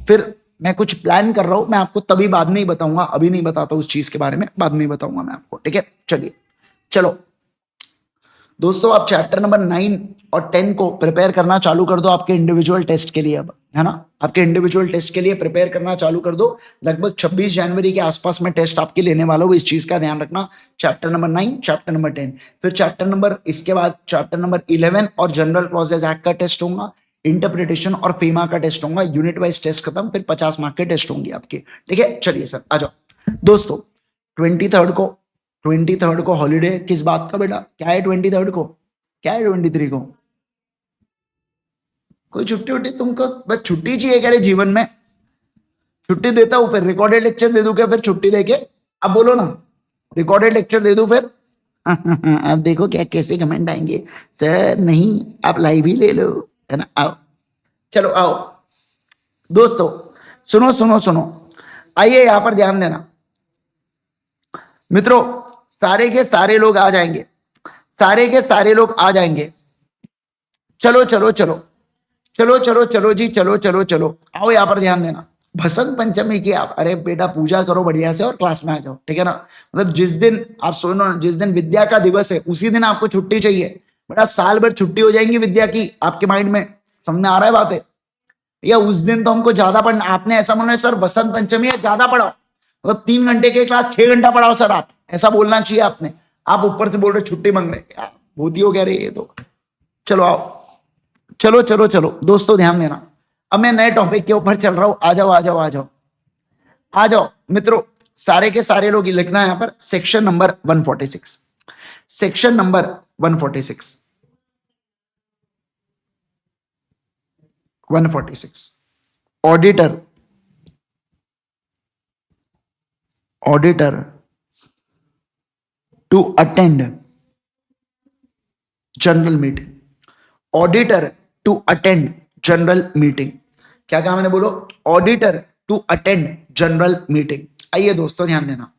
फिर मैं कुछ प्लान कर रहा हूं, मैं आपको तभी बाद में ही बताऊंगा, अभी नहीं बताता उस चीज के बारे में, बाद में ही बताऊंगा मैं आपको। ठीक है? चलिए चलो दोस्तों, आप चैप्टर नंबर 9 और 10 को प्रिपेयर करना चालू कर दो आपके इंडिविजुअल टेस्ट के लिए। अब है ना, आपके इंडिविजुअल टेस्ट के लिए प्रिपेयर करना चालू कर दो। लगभग 26 जनवरी के आसपास में टेस्ट आपके लेने वाला हूं, इस चीज का ध्यान रखना। चैप्टर नंबर 9, चैप्टर नंबर 10, फिर चैप्टर नंबर, इसके बाद चैप्टर नंबर 11 और जनरल क्लॉजेज एक्ट का टेस्ट होगा, इंटरप्रिटेशन और फीमा का टेस्ट होगा, यूनिट वाइज टेस्ट खत्म, फिर 50 मार्क के टेस्ट होंगे आपके। ठीक है? चलिए सर आ जाओ दोस्तों। 23rd को हॉलीडे, किस बात का बेटा? क्या है 23rd को? क्या है 23 को? कोई छुट्टी उट्टी तुमको? बस छुट्टी चाहिए क्या रे जीवन में? छुट्टी देता हूं, फिर रिकॉर्डेड लेक्चर दे दूं क्या फिर छुट्टी देके? अब बोलो ना, रिकॉर्डेड लेक्चर दे दूं फिर? अब देखो क्या कैसे कमेंट आएंगे, सर नहीं आप लाइव ही ले लो, है ना? आओ, चलो आओ दोस्तों, सुनो सुनो सुनो, आइए यहां पर ध्यान देना मित्रों। सारे के सारे लोग आ जाएंगे, सारे के सारे लोग आ जाएंगे। चलो चलो चलो चलो चलो चलो जी, चलो चलो चलो आओ, यहां पर ध्यान देना। बसंत पंचमी की आप, अरे बेटा पूजा करो बढ़िया से और क्लास में आ जाओ। ठीक है ना? मतलब जिस दिन आप सुनो, जिस दिन विद्या का दिवस है उसी दिन आपको छुट्टी चाहिए बेटा। साल भर छुट्टी हो जाएंगी विद्या की आपके माइंड में, समझ में आ रहा है बात है? या उस दिन तो हमको ज्यादा पढ़ना, आपने ऐसा बोलना है सर बसंत पंचमी है ज्यादा पढ़ाओ, मतलब 3 घंटे के क्लास 6 घंटा पढ़ाओ सर, आप ऐसा बोलना चाहिए आपने। आप ऊपर से बोल रहे छुट्टी मांग रहे, क्या भूती हो कह रही है तो। चलो आओ, चलो चलो चलो दोस्तों ध्यान देना, अब मैं नए टॉपिक के ऊपर चल रहा हूं। आ जाओ आ जाओ आ जाओ आ जाओ मित्रों, सारे के सारे लोग लिखना है यहां पर section number 146, section number 146, 146 auditor, auditor to attend general meeting, auditor to attend general meeting. क्या कहा मैंने, बोलो auditor to attend general meeting. आइए दोस्तों ध्यान देना,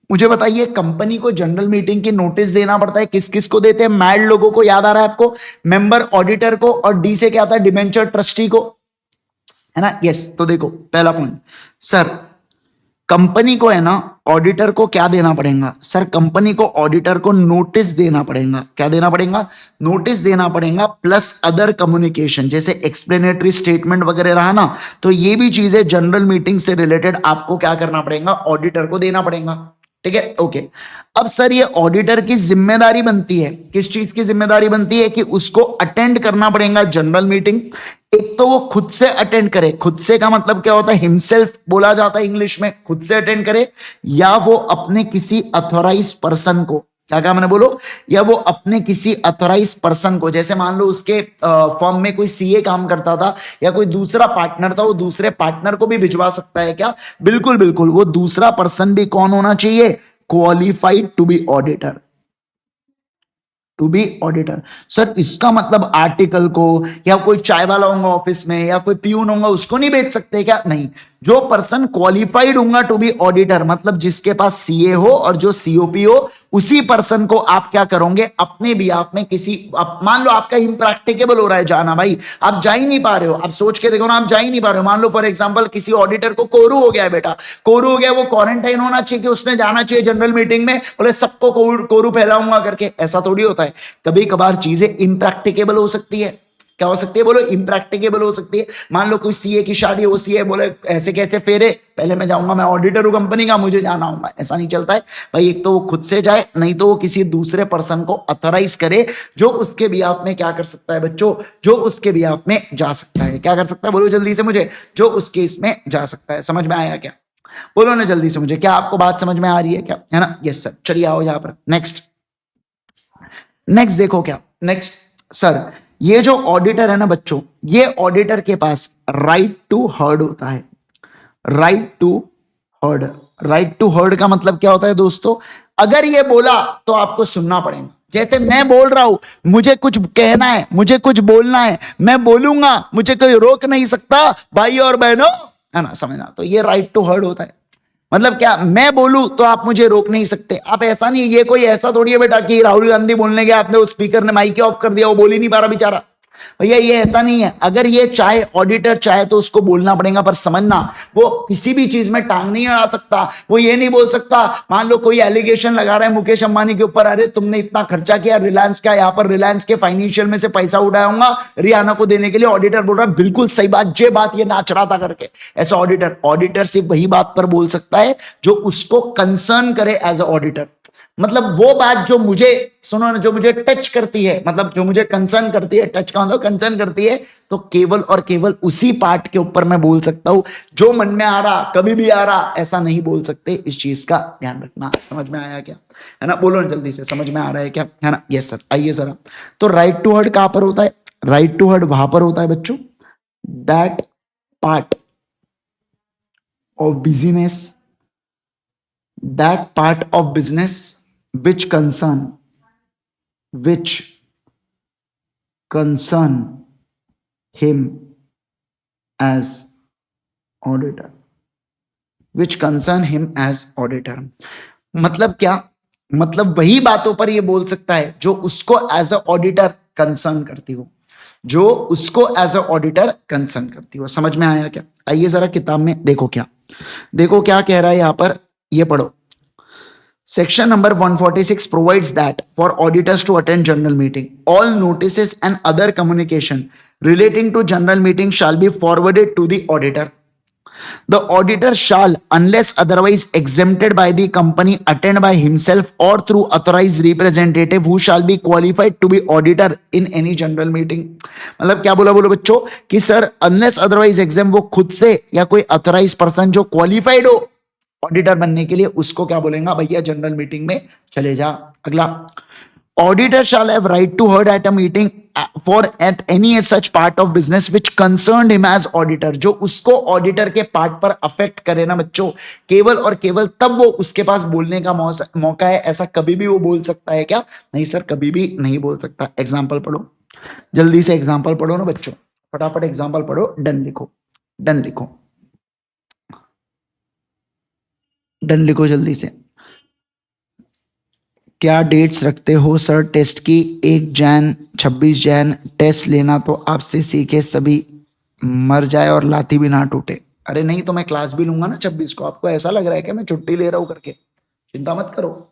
मुझे बताइए कंपनी को जनरल मीटिंग की नोटिस देना पड़ता है, किस किस को देते हैं, मैड लोगों को, याद आ रहा है आपको, मेंबर ऑडिटर को, और डी से क्या आता है, डिबेंचर ट्रस्टी को, है ना। यस, तो देखो पहला पॉइंट सर, कंपनी को है ना ऑडिटर को क्या देना पड़ेगा सर, कंपनी को ऑडिटर को नोटिस देना पड़ेगा। क्या देना पड़ेगा, नोटिस देना पड़ेगा, प्लस अदर कम्युनिकेशन, जैसे एक्सप्लेनेटरी स्टेटमेंट वगैरह रहा ना, तो ये भी चीजें जनरल मीटिंग से रिलेटेड आपको क्या करना पड़ेगा, ऑडिटर को देना पड़ेगा। ठीक है, ओके। अब सर ये ऑडिटर की जिम्मेदारी बनती है, किस चीज की जिम्मेदारी बनती है, कि उसको अटेंड करना पड़ेगा जनरल मीटिंग। एक तो वो खुद से अटेंड करे, खुद से का मतलब क्या होता है, हिमसेल्फ बोला जाता है इंग्लिश में, खुद से अटेंड करे, या वो अपने किसी अथोराइज पर्सन को, क्या कहा मैंने, बोलो, या वो अपने किसी अथोराइज पर्सन को, जैसे मान लो उसके फॉर्म में कोई सीए काम करता था या कोई दूसरा पार्टनर था, वो दूसरे पार्टनर को भी भिजवा सकता है क्या, बिल्कुल बिल्कुल, वो दूसरा पर्सन भी कौन होना चाहिए, qualified to be auditor, to be auditor. Sir इसका मतलब आर्टिकल को, या कोई चाय वाला होगा ऑफिस में, या कोई प्यून होगा, उसको नहीं बेच सकते क्या, नहीं, जो पर्सन क्वालिफाइड होगा टू बी ऑडिटर, मतलब जिसके पास सीए हो और जो सीओपी हो, उसी पर्सन को आप क्या करोगे, अपने भी आप में किसी, मान लो आपका इम्प्रैक्टिकेबल हो रहा है जाना, भाई आप जा ही नहीं पा रहे हो, आप सोच के देखो ना, आप जा ही नहीं पा रहे हो, मान लो फॉर एग्जांपल किसी ऑडिटर को कोरू हो गया है, बेटा कोरू हो गया, वो क्वारंटाइन होना चाहिए कि उसने जाना चाहिए जनरल मीटिंग में, बोले सबको कोरू फैलाऊंगा करके, ऐसा थोड़ी होता है। कभी कभार चीजें इम्प्रैक्टिकेबल हो सकती है, क्या हो सकती है, बोलो इम्प्रैक्टिकेबल हो सकती है। मान लो कोई सीए की शादी हो, सीए बोले ऐसे कैसे फेरे, पहले मैं जाऊंगा, मैं ऑडिटर हूं कंपनी का, मुझे जाना होगा, ऐसा नहीं चलता है भाई। एक तो वो खुद से जाए, नहीं तो वो किसी दूसरे पर्सन को अथोराइज करे, जो उसके बिहाफ में क्या कर सकता है बच्चों, जो उसके बिहाफ में जा सकता है, क्या कर सकता है, बोलो जल्दी से मुझे, जो उसके इसमें जा सकता है। समझ में आया क्या, बोलो ना जल्दी से मुझे, क्या आपको बात समझ में आ रही है क्या, है ना। यस सर, चलिए आओ यहां पर, नेक्स्ट नेक्स्ट देखो क्या, नेक्स्ट सर, ये जो ऑडिटर है ना बच्चों, ये ऑडिटर के पास राइट टू हर्ड होता है, right to heard. Right to heard का मतलब क्या होता है दोस्तों, अगर ये बोला तो आपको सुनना पड़ेगा, जैसे मैं बोल रहा हूं, मुझे कुछ कहना है, मुझे कुछ बोलना है, मैं बोलूंगा, मुझे कोई रोक नहीं सकता, भाई और बहनों, है ना, समझना, तो ये राइट टू हर्ड होता है। मतलब क्या, मैं बोलूं तो आप मुझे रोक नहीं सकते, आप ऐसा नहीं, ये कोई ऐसा थोड़ी है बेटा कि राहुल गांधी बोलने गया, आपने उस स्पीकर ने माइक ऑफ कर दिया, वो बोल ही नहीं पा रहा बेचारा, भैया ये ऐसा नहीं है। अगर ये चाहे ऑडिटर चाहे तो उसको बोलना पड़ेगा, पर समझना वो किसी भी चीज में टांग नहीं अड़ा सकता, वो ये नहीं बोल सकता, मान लो कोई एलिगेशन लगा रहा है मुकेश अंबानी के ऊपर, अरे तुमने इतना खर्चा किया रिलायंस का, यहाँ पर रिलायंस के फाइनेंशियल में से पैसा उठाऊंगा रियाना को देने के लिए, ऑडिटर बोल रहा है बिल्कुल सही बात, जे बात ये नाच रहा था करके, ऐसा ऑडिटर सिर्फ वही बात पर बोल सकता है जो उसको कंसर्न करे एज अ ऑडिटर, मतलब वो बात जो मुझे, सुनो ना, जो मुझे टच करती है, मतलब जो मुझे कंसर्न करती है, टच का मतलब कंसर्न करती है, तो केवल और केवल उसी पार्ट के ऊपर मैं बोल सकता हूं, जो मन में आ रहा कभी भी आ रहा ऐसा नहीं बोल सकते, इस चीज का ध्यान रखना। समझ में आया क्या, है ना, बोलो ना जल्दी से, समझ में आ रहा है क्या, है ना। यस सर, आइए जरा, तो राइट टू हर्ड कहां पर होता है, राइट टू हर्ड वहां पर होता है बच्चों, that part of business, that part of business which concern him as auditor, which concern him as auditor। मतलब क्या, मतलब वही बातों पर ये बोल सकता है जो उसको एज अ ऑडिटर कंसर्न करती हो, जो उसको एज अ ऑडिटर कंसर्न करती हो। समझ में आया क्या, आइए जरा किताब में देखो क्या, देखो क्या कह रहा है यहां पर, ये पढ़ो। Section number 146 provides that for auditors to attend general meeting, all notices and other communication relating to general meeting shall be forwarded to the auditor. The auditor shall, unless otherwise exempted by the company, attend by himself or through authorized representative who shall be qualified to be auditor in any general meeting. मतलब क्या बोला बोलो बच्चों कि sir unless otherwise exempt, वो खुद से या कोई अथोराइज पर्सन जो क्वालिफाइड हो ऑडिटर बनने के लिए, उसको क्या बोलेगा भैया जनरल मीटिंग में चले जा. अगला, auditor shall have right to heard at a meeting for at any such part of business which concerned him as auditor. जो उसको ऑडिटर के पार्ट पर अफेक्ट करे ना बच्चों, केवल और केवल तब वो उसके पास बोलने का मौका है. ऐसा कभी भी वो बोल सकता है क्या? नहीं सर, कभी भी नहीं बोल सकता. एग्जाम्पल पढ़ो, जल्दी से एग्जाम्पल पढ़ो ना बच्चों, फटाफट एग्जाम्पल पढ़ो. डन लिखो, डन लिखो, डन लिखो जल्दी से. क्या डेट्स रखते हो सर टेस्ट की? 1 जैन 26 जैन टेस्ट लेना तो आपसे सीखे सभी मर जाए और लाठी भी ना टूटे. अरे नहीं तो मैं क्लास भी लूंगा ना 26 को. आपको ऐसा लग रहा है कि मैं छुट्टी ले रहा हूं करके? चिंता मत करो,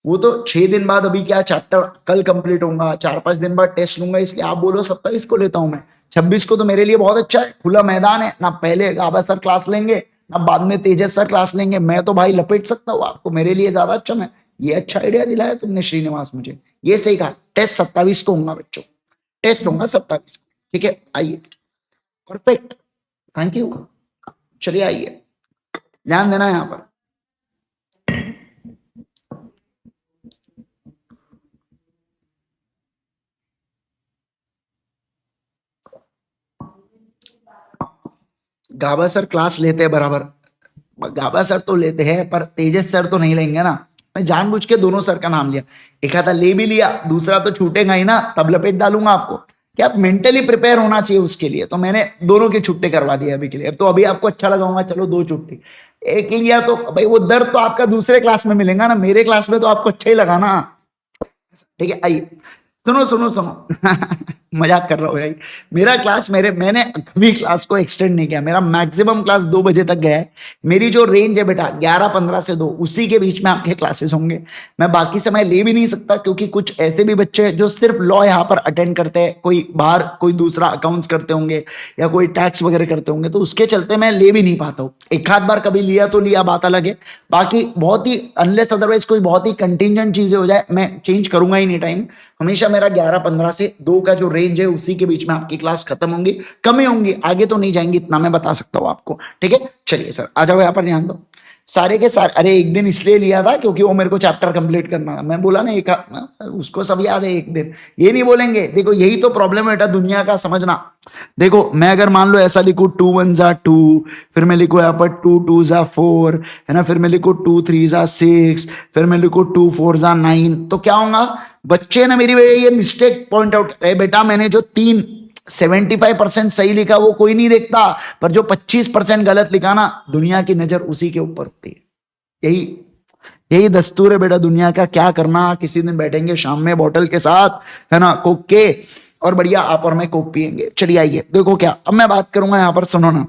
वो तो 6 दिन बाद, अभी क्या चैप्टर कल कंप्लीट होगा, 4-5 दिन बाद टेस्ट लूंगा. इसलिए आप बोलो 27 को लेता हूं मैं, 26 को तो मेरे लिए बहुत अच्छा है, खुला मैदान है ना. पहले गाबा सर क्लास लेंगे ना बाद में तेजस सर क्लास लेंगे. मैं तो भाई लपेट सकता हूँ आपको, मेरे लिए ज्यादा अच्छा. मैं ये अच्छा आइडिया दिलाया तुमने श्रीनिवास मुझे, ये सही कहा. टेस्ट 27 को होगा बच्चों, टेस्ट होगा 27 को. ठीक है, आइए. Perfect, thank you. चलिए आइए, ध्यान देना यहां पर. गाबा सर क्लास लेते हैं बराबर, गाबा सर तो लेते हैं, पर तेजस सर तो नहीं लेंगे ना. मैं जानबूझ के दोनों सर का नाम लिया, एक आधा ले भी लिया, दूसरा तो छूटेगा ही ना, तब लपेट डालूंगा आपको. क्या आप मेंटली प्रिपेयर होना चाहिए उसके लिए, तो मैंने दोनों की छुट्टी करवा दी अभी के लिए. तो अभी आपको अच्छा लगाऊंगा, चलो 2 छुट्टी. एक लिया तो भाई वो दर्द तो आपका दूसरे क्लास में मिलेगा ना, मेरे क्लास में तो आपको अच्छा ही लगा ना. ठीक है, आइए. सुनो सुनो सुनो मजाक कर रहा हूँ भाई. मेरा क्लास मैंने कभी क्लास को एक्सटेंड नहीं किया. मेरा मैक्सिमम क्लास 2 बजे तक गया है. मेरी जो रेंज है बेटा 11:15 से 2, उसी के बीच में आपके क्लासेस होंगे. मैं बाकी समय ले भी नहीं सकता, क्योंकि कुछ ऐसे भी बच्चे हैं जो सिर्फ लॉ यहाँ पर अटेंड करते हैं, कोई बाहर कोई दूसरा अकाउंट्स करते होंगे या कोई टैक्स वगैरह करते होंगे, तो उसके चलते मैं ले भी नहीं पाता हूँ. एक आध बार कभी लिया तो लिया, बात अलग है. बाकी बहुत ही अनलेस अदरवाइज कोई बहुत ही कंटिंजेंट चीजें हो जाए, मैं चेंज करूंगा ही नहीं टाइम. हमेशा मेरा 11:15 से 2 का जो रेंज है, उसी के बीच में आपकी क्लास खत्म होंगी. कमी होंगी, आगे तो नहीं जाएंगी, इतना मैं बता सकता हूं आपको. ठीक है, चलिए सर आ जाओ यहाँ पर, ध्यान दो. सारे के सारे, अरे एक दिन इसलिए लिया था क्योंकि वो मेरे को चैप्टर कंप्लीट करना था. मैं बोला ना एक, उसको सब याद है एक दिन. ये नहीं बोलेंगे. देखो यही तो प्रॉब्लम है बेटा दुनिया का, समझना. देखो मैं अगर मान लो ऐसा लिखूं 2 1 जा 2, फिर मैं लिखूं यहाँ पर 2 2 जा 4, है ना, फिर मैं लिखूं 2 3 जा 6, फिर मैं लिखूं 2 4 जा 9, तो क्या होगा बच्चे ना, मेरी ये मिस्टेक पॉइंट आउट करे. बेटा मैंने जो 75% सही लिखा वो कोई नहीं देखता, पर जो 25% गलत लिखा ना, दुनिया की नजर उसी के ऊपर होती है. यही यही दस्तूर है बेटा दुनिया का. क्या करना, किसी दिन बैठेंगे शाम में बॉटल के साथ, है ना, कोक के, और बढ़िया आप और मैं कोक पियेंगे. चलिए आइए, देखो क्या अब मैं बात करूंगा यहां पर. सुनो ना,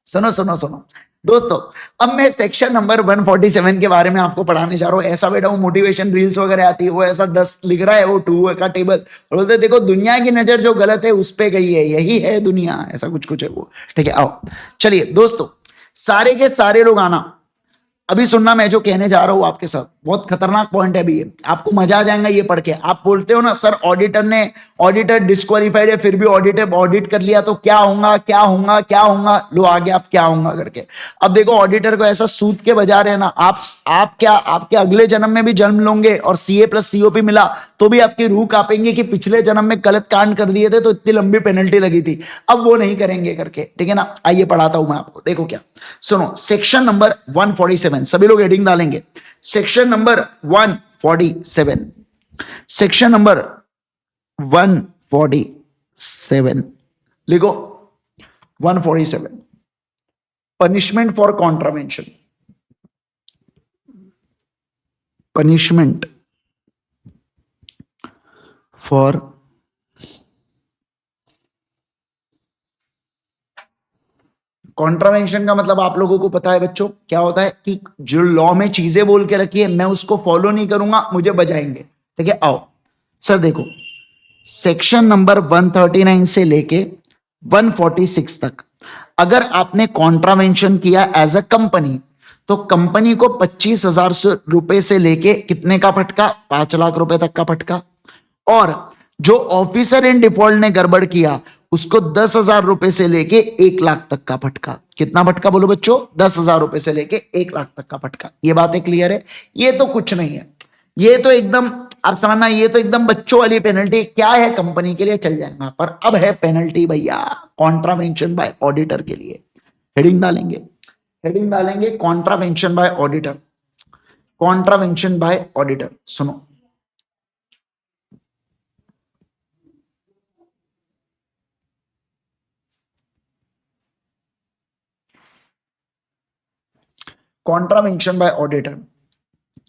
सुनो सुनो सुनो दोस्तों, अब मैं सेक्शन नंबर 147 के बारे में आपको पढ़ाने जा रहा हूँ. ऐसा बेटा वो मोटिवेशन रील्स वगैरह आती है, वो ऐसा 10 लिख रहा है, वो 2 का टेबल, और बोलते देखो दुनिया की नजर जो गलत है उस पे गई है, यही है दुनिया, ऐसा कुछ कुछ है वो. ठीक है, आओ चलिए दोस्तों, सारे के सारे लोग आना. अभी सुनना, मैं जो कहने जा रहा हूं आपके साथ, बहुत खतरनाक पॉइंट है अभी ये, आपको मजा आ जाएगा ये पढ़ के. आप बोलते हो ना सर ऑडिटर डिस्क्वालिफाइड है, फिर भी ऑडिटर ऑडिट कर लिया तो क्या होगा, क्या होगा, क्या होगा. लो आगे आप क्या होगा करके. अब देखो ऑडिटर को ऐसा सूद के बजा रहे हैं ना, आप क्या आपके अगले जन्म में भी जन्म लोगे और CA + COP मिला तो भी आपकी रूह कांपेंगे कि पिछले जन्म में गलत कांड कर दिए थे तो इतनी लंबी पेनल्टी लगी थी, अब वो नहीं करेंगे करके. ठीक है ना, आइए पढ़ाता हूं मैं आपको. देखो क्या, सुनो, सेक्शन नंबर 147, सभी लोग हेडिंग डालेंगे. सेक्शन नंबर 147, सेक्शन नंबर 147 लिखो. 147, punishment for contravention. Punishment for contravention का मतलब आप लोगों को पता है बच्चों क्या होता है, कि जो लॉ में चीजें बोल के रखी है मैं उसको फॉलो नहीं करूंगा, मुझे बजाएंगे. ठीक है, आओ सर देखो, सेक्शन नंबर 139 से लेके 146 तक अगर आपने कॉन्ट्रावेंशन किया एज अ कंपनी तो कंपनी को 25,000 रुपए से लेके कितने का फटका, 5 लाख रुपए तक का फटका। और जो ऑफिसर इन डिफॉल्ट ने गड़बड़ किया उसको 10,000 रुपए से लेके 1 लाख तक का फटका। कितना फटका बोलो बच्चों, 10,000 रुपए से लेके 1 लाख तक का फटका। ये बातें क्लियर है? ये तो कुछ नहीं है, ये तो एकदम आप समझना, ये तो एकदम बच्चों वाली पेनल्टी क्या है, कंपनी के लिए चल जाएगा। पर अब है पेनल्टी भैया कॉन्ट्रावेंशन बाय ऑडिटर के लिए। हेडिंग डालेंगे, हेडिंग डालेंगे contravention bye auditor. Contravention bye auditor सुनो, कॉन्ट्रावेंशन बाय ऑडिटर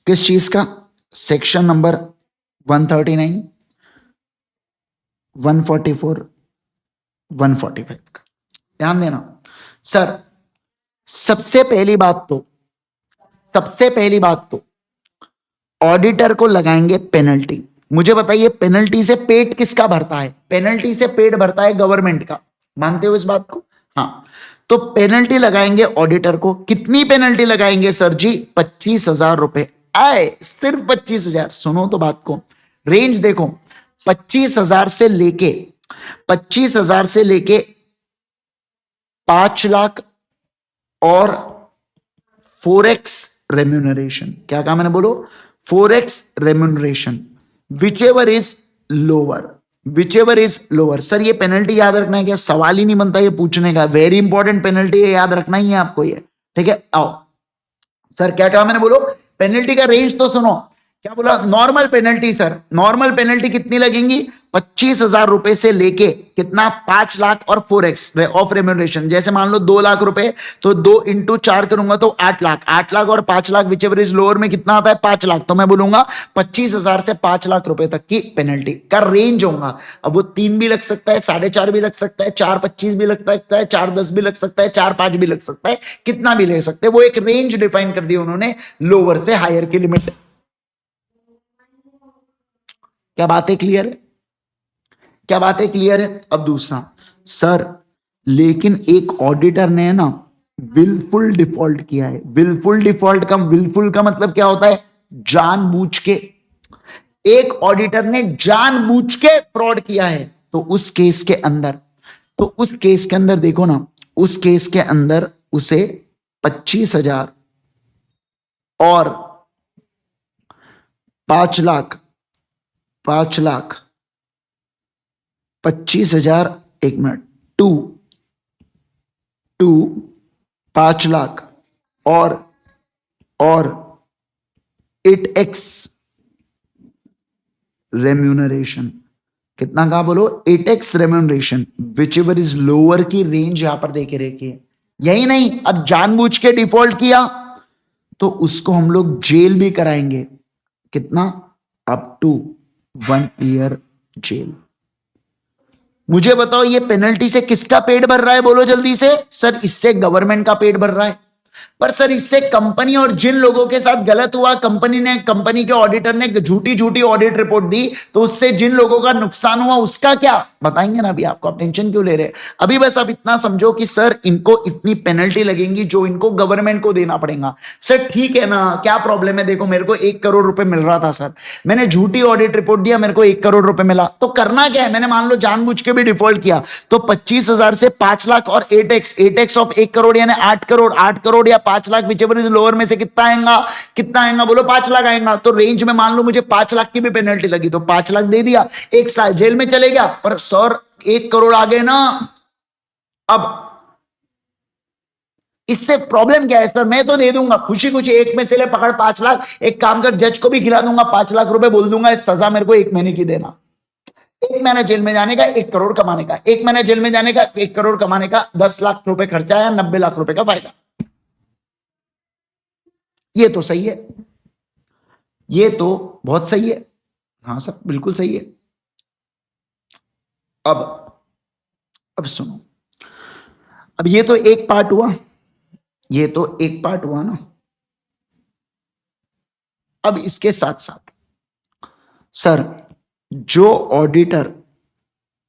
किस चीज का, सेक्शन नंबर 139, 144, 145 का। ध्यान देना सर, सबसे पहली बात तो ऑडिटर को लगाएंगे पेनल्टी। मुझे बताइए पेनल्टी से पेट किसका भरता है? पेनल्टी से पेट भरता है गवर्नमेंट का, मानते हो इस बात को? हाँ, तो पेनल्टी लगाएंगे ऑडिटर को। कितनी पेनल्टी लगाएंगे सर जी? 25,000 रुपए आए, सिर्फ 25,000। सुनो तो बात को, रेंज देखो, 25,000 से लेके 25,000 से लेके 5 लाख और 4x रेम्यूनरेशन। क्या कहा मैंने, बोलो 4x remuneration, which ever is lower, which ever is lower. Sir ये पेनल्टी याद रखना है क्या? सवाल ही नहीं बनता ये पूछने का, वेरी इंपॉर्टेंट पेनल्टी है, याद रखना ही है आपको ये, ठीक है। आओ सर, क्या कहा मैंने, बोलो पेनल्टी का रेंज तो सुनो। क्या बोला? Normal penalty sir, normal penalty कितनी लगेंगी? 25,000 रुपए से लेके कितना, 5 लाख और 4x ऑफ रेम्यूनरेशन। जैसे मान लो 2 लाख रुपए, तो 2 इंटू 4 करूंगा तो 8 लाख, 8 लाख और 5 lakh which ever is lower में कितना आता है? 5 लाख। तो मैं बोलूंगा 25,000 से 5 लाख रुपए तक की पेनल्टी का रेंज होगा। अब वो 3 भी लग सकता है, 4.5 भी लग सकता है, 4.25 भी लग सकता है, 4.10 भी लग सकता है, 4.5 भी लग सकता है, कितना भी ले सकते हैं। वो एक रेंज डिफाइन कर दी उन्होंने, लोअर से हायर की लिमिट। क्या बातें क्लियर है? क्या बातें क्लियर है? अब दूसरा सर, लेकिन एक ऑडिटर ने ना विलफुल डिफॉल्ट किया है। विलफुल डिफॉल्ट का, विलफुल का मतलब क्या होता है? जानबूझ के। एक ऑडिटर ने जानबूझ के फ्रॉड किया है, तो उस केस के अंदर, तो उस केस के अंदर देखो ना, उस केस के अंदर उसे 25,000 और 5 लाख, 5 लाख 25,000, 1 मिनट, टू 5 लाख और 8x रेम्यूनरेशन। कितना कहा बोलो? 8x remuneration, which ever is lower की रेंज यहां पर देखे रखिए। यही नहीं, अब जानबूझ के डिफॉल्ट किया तो उसको हम लोग जेल भी कराएंगे। कितना? अप टू 1 ईयर जेल। मुझे बताओ ये पेनल्टी से किसका पेट भर रहा है? बोलो जल्दी से। सर इससे गवर्नमेंट का पेट भर रहा है। पर सर इससे कंपनी और जिन लोगों के साथ गलत हुआ, कंपनी के ऑडिटर ने झूठी ऑडिट रिपोर्ट दी, तो उससे जिन लोगों का नुकसान हुआ उसका क्या बताएंगे ना। अभी आपको, आप टेंशन क्यों ले रहे? अभी बस आप इतना समझो कि सर इनको इतनी पेनल्टी लगेंगी जो इनको गवर्नमेंट को देना पड़ेगा। सर ठीक है ना, क्या प्रॉब्लम है? देखो मेरे को 1 करोड़ रुपए मिल रहा था सर, मैंने झूठी ऑडिट रिपोर्ट दिया, मेरे को 1 करोड़ रुपए मिला, तो करना क्या है? मैंने मान लो जानबूझ के भी डिफॉल्ट किया, तो 25,000 से 5 लाख और 8x ऑफ 1 करोड़ यानी 8 करोड़, 8 करोड़ या 5 लाख विचेवर इज लोअर में से कितना आएगा? कितना आएगा बोलो? 5 लाख आएगा। तो रेंज में मान लो मुझे 5 लाख की भी पेनल्टी लगी, तो 5 लाख दे दिया, 1 साल जेल में चले गया। पर सर 1 करोड़ आ गए ना। अब इससे प्रॉब्लम क्या है सर? मैं तो दे दूंगा खुशी खुशी, एक में से ले पकड़ 5 लाख, एक काम कर जज को भी खिला दूंगा 5 लाख रुपए, बोल दूंगा इस सजा मेरे को 1 महीने की देना। 1 महीना जेल में जाने का, 1 करोड़ कमाने का, 1 महीना जेल में जाने का, 1 करोड़ कमाने का, 10 लाख रुपए खर्चा या 90 लाख रुपए का फायदा। ये तो सही है, ये तो बहुत सही है। हाँ सर बिल्कुल सही है। अब सुनो, अब ये तो एक पार्ट हुआ, ये तो एक पार्ट हुआ ना। अब इसके साथ साथ सर जो ऑडिटर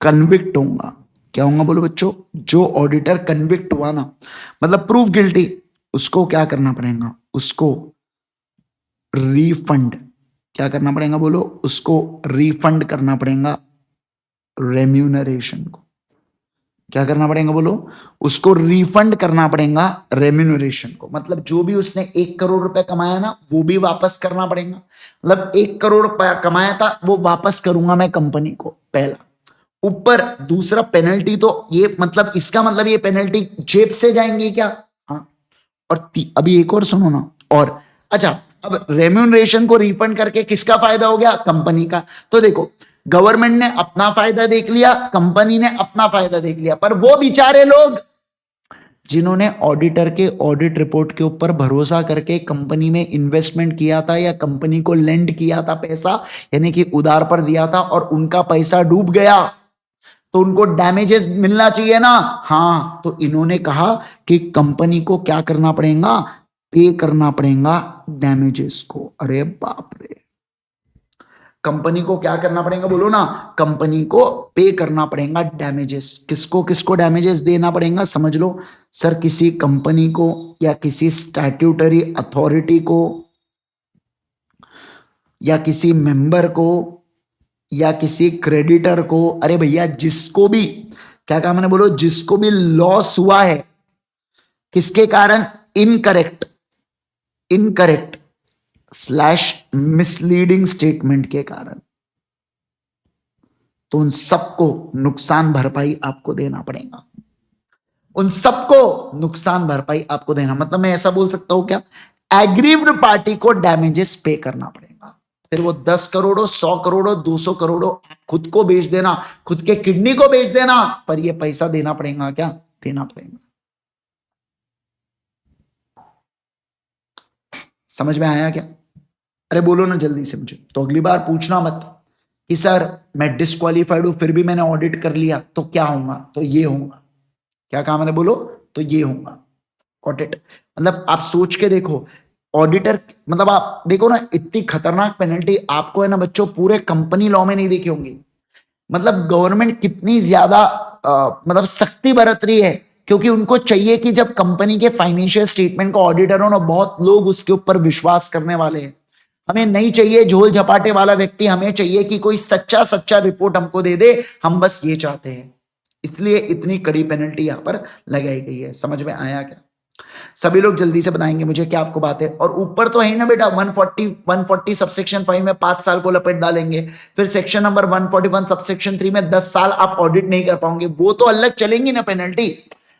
कन्विक्ट होऊंगा। क्या होऊंगा बोलो बच्चों? जो ऑडिटर कन्विक्ट हुआ ना, मतलब प्रूफ गिल्टी, उसको क्या करना पड़ेगा? उसको रिफंड, क्या करना पड़ेगा बोलो? उसको रिफंड करना पड़ेगा रेम्यूनरेशन को। क्या करना पड़ेगा बोलो? उसको रिफंड करना पड़ेगा रेम्यूनरेशन को। मतलब जो भी उसने 1 करोड़ रुपए कमाया ना, वो भी वापस करना पड़ेगा। मतलब 1 करोड़ रुपया कमाया था, वो वापस करूंगा मैं कंपनी को, पहला। ऊपर दूसरा पेनल्टी, तो ये मतलब इसका मतलब ये पेनल्टी जेब से जाएंगी क्या? हाँ। और अभी एक और सुनो ना। और अच्छा, अब रेम्यूनरेशन को रिफंड करके किसका फायदा हो गया? कंपनी का। तो देखो, गवर्नमेंट ने अपना फायदा देख लिया, कंपनी ने अपना फायदा देख लिया, पर वो बेचारे लोग जिन्होंने ऑडिटर के ऑडिट रिपोर्ट के ऊपर भरोसा करके कंपनी में इन्वेस्टमेंट किया था या कंपनी को लेंड किया था पैसा, यानी कि उधार पर दिया था, और उनका पैसा डूब गया, तो उनको डैमेजेस मिलना चाहिए ना। हाँ, तो इन्होंने कहा कि कंपनी को क्या करना पड़ेगा? पे करना पड़ेगा डैमेजेस को। अरे बाप रे, कंपनी को क्या करना पड़ेगा बोलो ना? कंपनी को पे करना पड़ेगा डैमेजेस। किसको किसको डैमेजेस देना पड़ेगा? समझ लो सर, किसी कंपनी को या किसी स्टैट्यूटरी अथॉरिटी को या किसी मेंबर को या किसी क्रेडिटर को। अरे भैया, जिसको भी, क्या कहा मैंने बोलो? जिसको भी लॉस हुआ है, किसके कारण? Incorrect, incorrect slash misleading statement के कारण, तो उन सबको नुकसान भरपाई आपको देना पड़ेगा। उन सबको नुकसान भरपाई आपको देना, मतलब मैं ऐसा बोल सकता हूं क्या? एग्रीव्ड पार्टी को डैमेजेस पे करना पड़ेगा। फिर वो 10 करोड़, 100 करोड़, 200 करोड़ खुद को बेच देना, खुद के किडनी को बेच देना, पर ये पैसा देना पड़ेगा। क्या देना पड़ेगा? समझ में आया क्या? अरे बोलो ना जल्दी से मुझे, तो अगली बार पूछना मत कि सर मैं डिस्क्वालीफाइड हूं फिर भी मैंने ऑडिट कर लिया तो क्या होगा? तो ये होगा। क्या कहा मैंने बोलो? तो ये होगा। Got it? मतलब आप सोच के देखो, ऑडिटर, मतलब आप देखो ना, इतनी खतरनाक पेनल्टी आपको है ना बच्चों, पूरे कंपनी लॉ में नहीं देखी होंगी। मतलब गवर्नमेंट कितनी ज्यादा मतलब सख्ती बरत रही है, क्योंकि उनको चाहिए कि जब कंपनी के फाइनेंशियल स्टेटमेंट का ऑडिटर हो ना, बहुत लोग उसके ऊपर विश्वास करने वाले हैं। हमें नहीं चाहिए झोल झपाटे वाला व्यक्ति, हमें चाहिए कि कोई सच्चा सच्चा रिपोर्ट हमको दे दे, हम बस ये चाहते हैं। इसलिए इतनी कड़ी पेनल्टी यहां पर लगाई गई है। समझ में आया क्या? सभी लोग जल्दी से बताएंगे मुझे क्या आपको बात है। और ऊपर तो है ना बेटा 140 सबसेक्शन 5 में 5 साल को लपेट डालेंगे, फिर सेक्शन नंबर 141 सबसेक्शन 3 में 10 साल आप ऑडिट नहीं कर पाओगे, वो तो अलग चलेंगी ना पेनल्टी।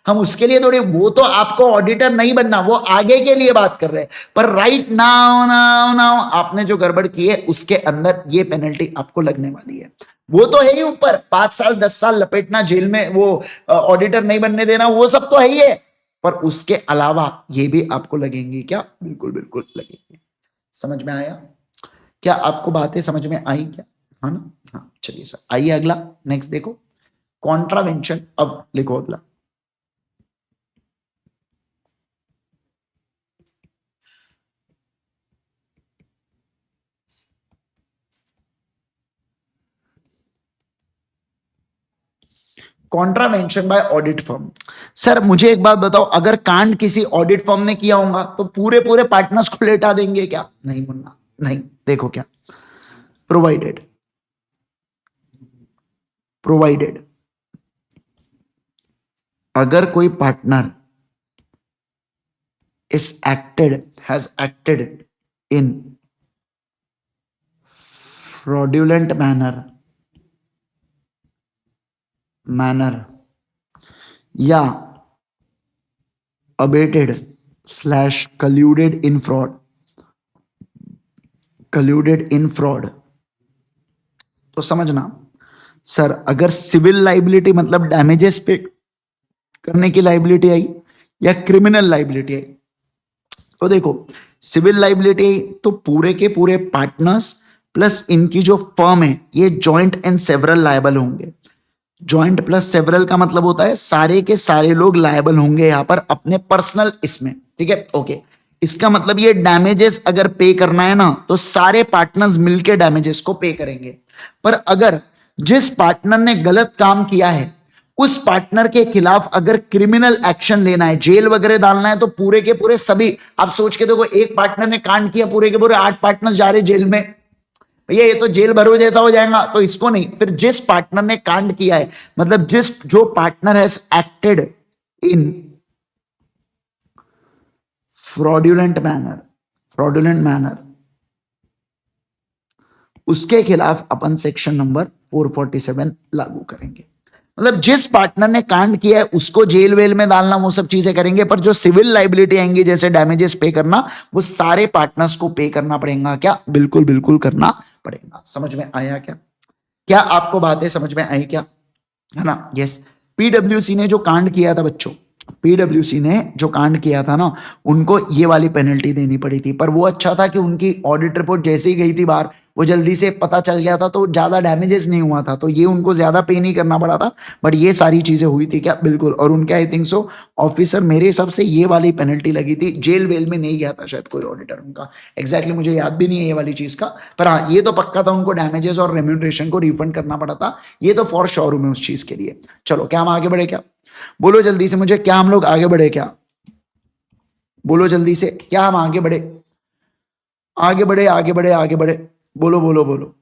हम उसके लिए थोड़ी, वो तो आपको ऑडिटर नहीं बनना, वो आगे के लिए बात कर रहे हैं। पर राइट नाउ नाउ नाउ आपने जो गड़बड़ की है उसके अंदर ये पेनल्टी आपको लगने वाली है। वो तो है ही ऊपर, 5 साल 10 साल लपेटना, जेल में वो ऑडिटर नहीं बनने देना, वो सब तो है ही है, पर उसके अलावा ये भी आपको लगेंगी। क्या? बिल्कुल बिल्कुल लगेंगे। समझ में आया क्या? आपको बातें समझ में आई क्या? हाँ ना? हाँ, चलिए सर, आइए अगला, नेक्स्ट देखो, कॉन्ट्रावेंशन। अब लिखो अगला। Contravention by audit firm. Sir मुझे एक बात बताओ, अगर कांड किसी ऑडिट फर्म ने किया होगा तो पूरे पूरे पार्टनर्स को लेटा देंगे क्या? नहीं मुन्ना, नहीं। देखो क्या, प्रोवाइडेड, प्रोवाइडेड अगर कोई partner is acted has acted in fraudulent manner या abated slash colluded in fraud, तो समझना सर, अगर सिविल लाइबिलिटी मतलब डैमेजेस पे करने की लाइबिलिटी आई या क्रिमिनल लाइबिलिटी आई, तो देखो सिविल लाइबिलिटी तो पूरे के पूरे पार्टनर्स प्लस इनकी जो फर्म है ये जॉइंट एंड सेवरल लायबल होंगे। जॉइंट प्लस सेवरल का मतलब होता है सारे के सारे लोग लायबल होंगे यहां पर अपने पर्सनल इसमें, ठीक है? ओके, इसका मतलब ये डैमेजेस अगर पे करना है ना तो सारे पार्टनर्स मिलके डैमेजेस को पे करेंगे। पर अगर जिस पार्टनर ने गलत काम किया है उस पार्टनर के खिलाफ अगर क्रिमिनल एक्शन लेना है, जेल वगैरह डालना है, तो पूरे के पूरे सभी, आप सोच के देखो, एक पार्टनर ने कांड किया, पूरे के पूरे 8 पार्टनर्स जा रहे जेल में, भैया ये तो जेल भरो जैसा हो जाएगा, तो इसको नहीं। फिर जिस पार्टनर ने कांड किया है, मतलब जो partner has acted in fraudulent manner, उसके खिलाफ अपन सेक्शन नंबर 447 लागू करेंगे। मतलब जिस पार्टनर ने कांड किया है उसको जेल वेल में डालना, वो सब चीजें करेंगे, पर जो सिविल लाइबिलिटी आएंगी जैसे डैमेजेस पे करना, वो सारे पार्टनर्स को पे करना पड़ेगा। क्या? बिल्कुल बिल्कुल करना पड़ेगा। समझ में आया क्या? क्या आपको बातें समझ में आई क्या? है ना? यस। पीडब्ल्यूसी ने जो कांड किया था बच्चों, पीडब्ल्यूसी ने जो कांड किया था ना, उनको ये वाली पेनल्टी देनी पड़ी थी, पर वो अच्छा था कि उनकी ऑडिट रिपोर्ट जैसे ही गई थी बाहर, वो जल्दी से पता चल गया था, तो ज्यादा डैमेजेस नहीं हुआ था, तो ये उनको ज्यादा पे नहीं करना पड़ा था। बट ये सारी चीजें हुई थी क्या? बिल्कुल। और उनके आई थिंक सो ऑफिसर, मेरे हिसाब से ये वाली पेनल्टी लगी थी, जेल वेल में नहीं गया था शायद कोई ऑडिटर उनका, एग्जैक्टली मुझे याद भी नहीं है ये वाली चीज का। पर हाँ, ये तो पक्का था, उनको डैमेजेस और रेम्यूनरेशन को रिफंड करना पड़ा था, ये तो फॉर श्योर हूं मैं उस चीज के लिए। चलो, क्या हम आगे बढ़े क्या? बोलो जल्दी से मुझे, क्या हम लोग आगे बढ़े क्या? बोलो जल्दी से, क्या हम आगे बढ़े? आगे बढ़े, आगे बढ़े, आगे बढ़े, बोलो बोलो बोलो।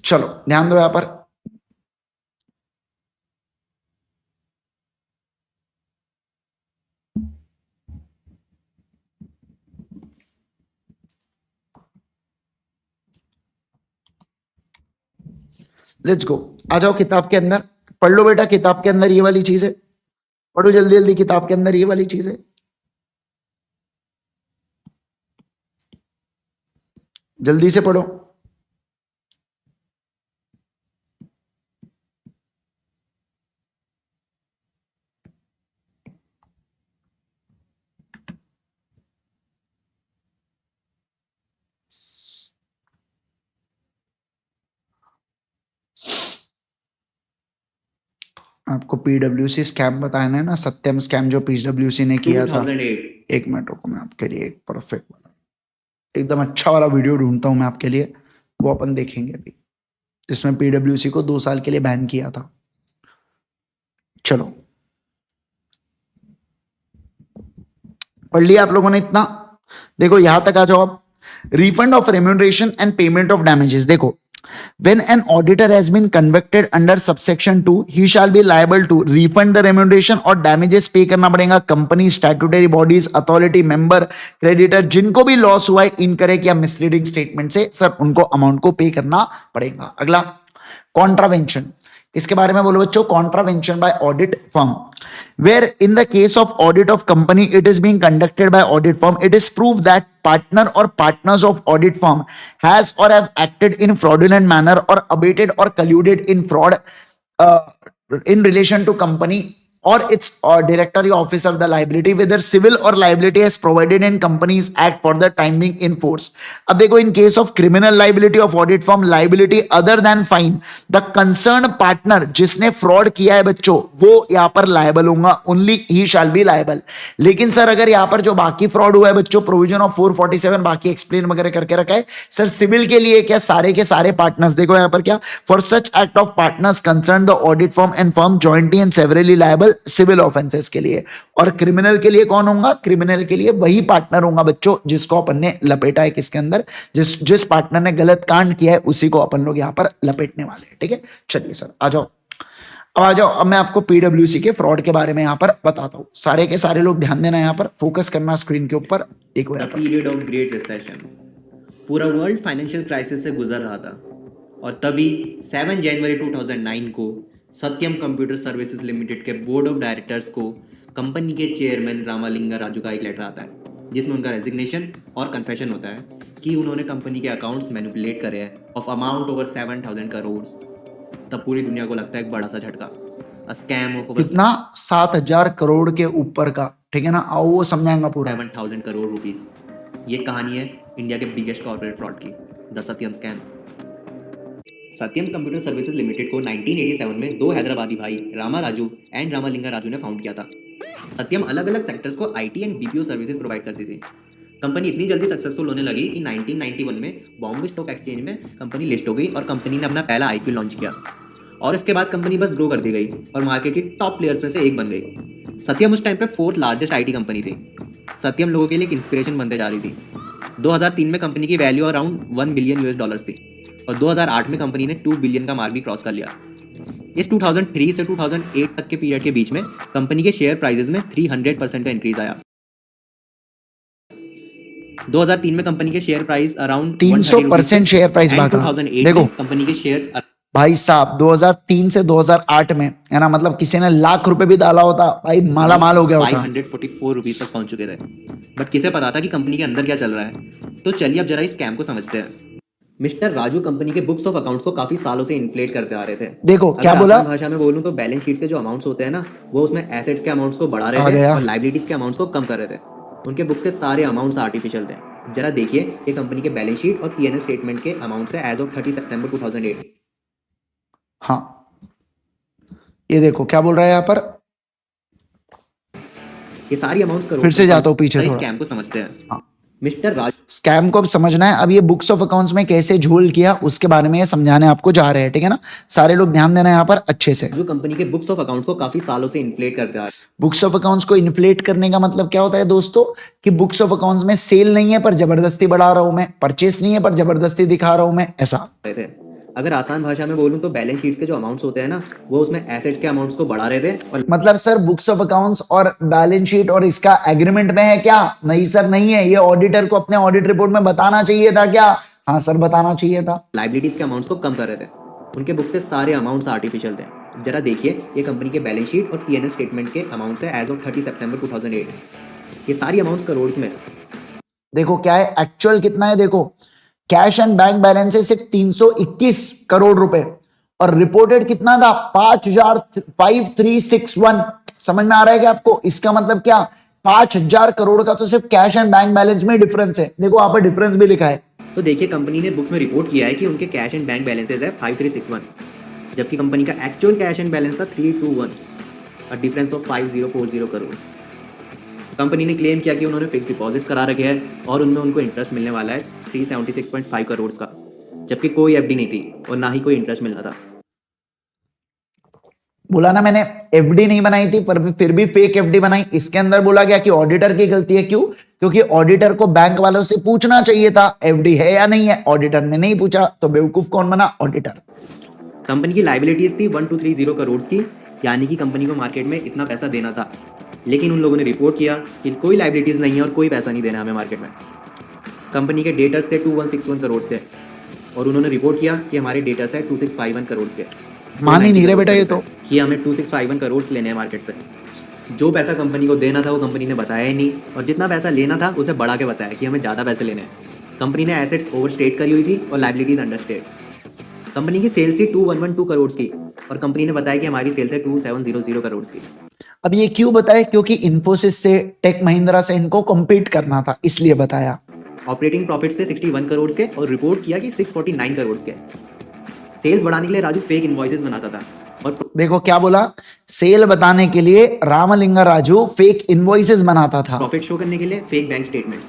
चलो ध्यान दो यहां पर। Let's go. आ जाओ किताब के अंदर, पढ़ लो बेटा, किताब के अंदर ये वाली चीज है, पढ़ो जल्दी जल्दी, किताब के अंदर ये वाली चीज है, जल्दी से पढ़ो। आपको पीडब्ल्यूसी स्कैम बताना है ना, सत्यम स्कैम जो पीडब्ल्यूसी ने किया था। 2008 एक मिनट रुको, मैं आपके लिए एक परफेक्ट वाला, एकदम अच्छा वाला वीडियो ढूंढता हूं मैं आपके लिए, वो अपन देखेंगे अभी, जिसमें पीडब्ल्यूसी को 2 साल के लिए बैन किया था। चलो, पढ़ लिया आप लोगों ने इतना? देखो यहां तक आ जाओ आप। Refund of remuneration and payment of damages. देखो, when an auditor has been convicted under subsection 2, he shall be liable to refund the remuneration और damages पे करना पड़ेगा company, statutory bodies, authority, member, creditor, जिनको भी लॉस हुआ है incorrect या मिसलीडिंग स्टेटमेंट से, सर उनको अमाउंट को पे करना पड़ेगा। अगला, कॉन्ट्रावेंशन। इसके बारे में बोलो बच्चों, contravention by audit firm, where in the case of audit of company it is being conducted by audit firm, it is proved that partner or partners of audit firm has or have acted in fraudulent manner or abated or colluded in fraud uh, in relation to company or its or directory officer, the liability whether civil or liability as provided in companies act for the time being in force। अब देखो, in case of criminal liability of audit firm, liability other than fine, the concerned partner जिसने fraud किया है बच्चों, वो यहां पर liable होगा, only he shall be liable. लेकिन सर अगर यहां पर जो बाकी फ्रॉड हुआ है बच्चों, प्रोविजन ऑफ 447 बाकी एक्सप्लेन वगैरह करके रखा है, सर सिविल के लिए क्या, सारे के सारे पार्टनर्स, देखो यहां पर क्या, for such act of partners concern the audit firm and firm jointly and severally liable civil offences के लिए। और क्रिमिनल के लिए कौन होगा? क्रिमिनल के लिए वही पार्टनर होगा बच्चों जिसको अपन ने लपेटा है, किसके अंदर, जिस पार्टनर ने गलत कांड किया है उसी को अपन लोग यहां पर लपेटने वाले हैं। ठीक है, चलिए सर आ जाओ, अब आ जाओ। अब मैं आपको पीडब्ल्यूसी के फ्रॉड के बारे में यहां पर बताता हूं, सारे के सारे लोग ध्यान देना, यहां पर फोकस करना स्क्रीन के ऊपर। देखो the period of great recession, पूरा वर्ल्ड फाइनेंशियल क्राइसिस से गुजर रहा था, और तभी 7 जनवरी 2009 को सत्यम कंप्यूटर सर्विसेज लिमिटेड के बोर्ड ऑफ डायरेक्टर्स को कंपनी के चेयरमैन रामालिंगा राजू का एक लेटर आता है, जिसमें उनका रेजिग्नेशन और कन्फेशन होता है कि उन्होंने कंपनी के अकाउंट्स मैनिपुलेट करे हैं ऑफ अमाउंट ओवर 7,000 करोड़। तब पूरी दुनिया को लगता है एक बड़ा सा झटका, अ स्कैम ऑफ कितना? 7,000 करोड़ के ऊपर का। ठीक है ना, आओ वो समझाएंगा पूरा। 7,000 करोड़ रुपीस। ये कहानी है इंडिया के बिगेस्ट कॉर्पोरेट फ्रॉड की, the Satyam scam. Satyam computer services limited को 1987 में 2 हैदराबादी भाई रामा राजू एंड रामालिंगा राजू ने फाउंड किया था। सत्यम अलग अलग सेक्टर्स को IT and BPO services provide करती थी। कंपनी इतनी जल्दी सक्सेसफुल होने लगी कि 1991 में बॉम्बे स्टॉक एक्सचेंज में कंपनी लिस्ट हो गई और कंपनी ने अपना पहला आईपीओ लॉन्च किया। और इसके बाद कंपनी बस ग्रो करती गई और मार्केट की टॉप प्लेयर्स में से एक बन गई। सत्यम उस टाइम पे फोर्थ लार्जेस्ट आईटी कंपनी थी। सत्यम लोगों के लिए एक इंस्पिरेशन बनते जा रही थी। 2003 में कंपनी की वैल्यू अराउंड $1 बिलियन थी और 2008 में कंपनी ने 2 बिलियन का मार्क भी क्रॉस कर लिया। इस 2003 से 2008 तक के पीरियड के बीच में कंपनी के शेयर प्राइसेस में 300% का इंक्रीज आया। 2003 में कंपनी के share price around 300% share price भागा। 2008 देखो में कंपनी के शेयर्स भाई साहब 2003 से 2008 में है ना, मतलब किसी ने लाख रुपए भी डाला होता भाई माला माल हो गया होता। 544 रुपीज तक पहुंच चुके थे। बट किसे पता था कि कंपनी के अंदर क्या चल रहा है। तो चलिए अब जरा इस स्कैम को समझते हैं। मिस्टर राजू कंपनी के बुक्स ऑफ अकाउंट्स को काफी सालों से इन्फ्लेट करते आ रहे थे। देखो क्या अगर बोला, आसान भाषा में बोलूं तो बैलेंस शीट से जो अमाउंट्स होते हैं ना, वो उसमें एसेट्स के अमाउंट्स को बढ़ा रहे थे और लाइबिलिटीज के अमाउंट्स को कम कर रहे थे। उनके बुक्स के सारे अमाउंट्स आर्टिफिशियल थे। जरा देखिए ये कंपनी के बैलेंस शीट और पीएनएल स्टेटमेंट के अमाउंट्स है एज ऑफ 30 सितंबर 2008। हाँ ये देखो क्या बोल रहा है यहाँ पर, ये सारी अमाउंट्स करोड़। फिर से जाता हूँ पीछे थोड़ा। स्कैम को समझते हैं। हाँ। मिस्टर राज स्कैम को अब समझना है। अब ये बुक्स ऑफ अकाउंट्स में कैसे झोल किया उसके बारे में ये समझाने आपको जा रहे हैं, ठीक है ना। सारे लोग ध्यान देना यहाँ पर अच्छे से। जो कंपनी के बुक्स ऑफ अकाउंट्स को काफी सालों से इन्फ्लेट करते आ रहे हैं। बुक्स ऑफ अकाउंट्स को इन्फ्लेट करने का मतलब क्या होता है दोस्तों, कि बुक्स ऑफ अकाउंट्स में सेल नहीं है पर जबरदस्ती बढ़ा रहा हूं मैं, परचेस नहीं है पर जबरदस्ती दिखा रहा हूं मैं, ऐसा थे। अगर आसान भाषा में बोलूं तो बैलेंस शीट्स के जो अमाउंट्स होते हैं ना, वो उसमें एसेट्स के अमाउंट्स को बढ़ा रहे थे और मतलब सर बुक्स ऑफ अकाउंट्स और बैलेंस शीट और इसका एग्रीमेंट में है क्या? नहीं सर नहीं है। ये ऑडिटर को अपने ऑडिट रिपोर्ट में बताना चाहिए था क्या? हाँ सर बताना चाहिए था। लाइबिलिटीज के अमाउंट्स को कम कर रहे थे। उनके बुक्स के सारे अमाउंट्स आर्टिफिशियल थे। जरा देखिए ये कंपनी के बैलेंस शीट और पीएनएल स्टेटमेंट के अमाउंट्स है एज ऑफ 30 सितंबर 2008। ये सारी अमाउंट्स करोड़ में। देखो क्या है एक्चुअल कितना है, देखो कैश एंड बैंक बैलेंस है सिर्फ 321 करोड़ रुपए और रिपोर्टेड कितना था 5361। समझ में आ रहा है क्या आपको? इसका मतलब क्या, 5000 करोड़ का तो सिर्फ कैश एंड बैंक बैलेंस में डिफरेंस है। देखो यहाँ पर डिफरेंस भी लिखा है। तो देखिए कंपनी ने बुक्स में रिपोर्ट किया है कि उनके कैश एंड बैंक बैलेंसेज है 5361, जबकि कंपनी का एक्चुअल कैश एंड बैलेंस था 321, a difference of 5040 crore. Company ने क्लेम किया कि उन्होंने फिक्स डिपॉजिट्स करा रखे हैं और उनमें उनको इंटरेस्ट मिलने वाला है 376.5 करोड़ का, जबकि कोई एफडी नहीं थी और ना ही कोई इंटरेस्ट मिल रहा था। बोला ना मैंने, एफडी नहीं बनाई थी पर फिर भी फेक एफडी बनाई। इसके अंदर बोला गया कि ऑडिटर की गलती है। क्यों? क्योंकि ऑडिटर को बैंक वालों से पूछना चाहिए था एफडी है या नहीं है। ऑडिटर ने नहीं पूछा तो बेवकूफ कौन बना? ऑडिटर। कंपनी की लाइबिलिटीज थी 1230 करोड़ की, यानी कि कंपनी को मार्केट में इतना पैसा देना था। लेकिन उन लोगों ने रिपोर्ट किया कि कोई लाइबिलिटीज नहीं है और कोई पैसा नहीं देना हमें मार्केट में। कंपनी के डेटर्स थे 2161 करोड़ थे और उन्होंने रिपोर्ट किया कि हमारे डेटर्स है 2651 करोड़ के। मान ही नहीं रहे बेटा ये तो, कि हमें 2651 करोड़ लेने हैं मार्केट से। जो पैसा कंपनी को देना था वो कंपनी ने बताया ही नहीं और जितना पैसा लेना था उसे बढ़ा के बताया कि हमें ज़्यादा पैसे लेने हैं। कंपनी ने एसेट्स ओवरस्टेट करी हुई थी और लाइबिलिटीज अंडरस्टेट। कंपनी की सेल्स थी 2112 करोड़ की और कंपनी ने बताया कि हमारी सेल्स है 2700 करोड़ की। अब ये क्यों बताया? क्योंकि इन्फोसिस से, टेक महिंद्रा से इनको कम्पीट करना था, इसलिए बताया। ऑपरेटिंग प्रॉफिट्स थे 61 करोड़ के और रिपोर्ट किया कि 649 करोड़ के। सेल्स बढ़ाने के लिए राजू फेक इनवॉइसेस बनाता था और देखो क्या बोला, सेल बताने के लिए रामलिंगा राजू फेक इनवॉइसेस बनाता था, प्रॉफिट शो करने के लिए fake bank statements,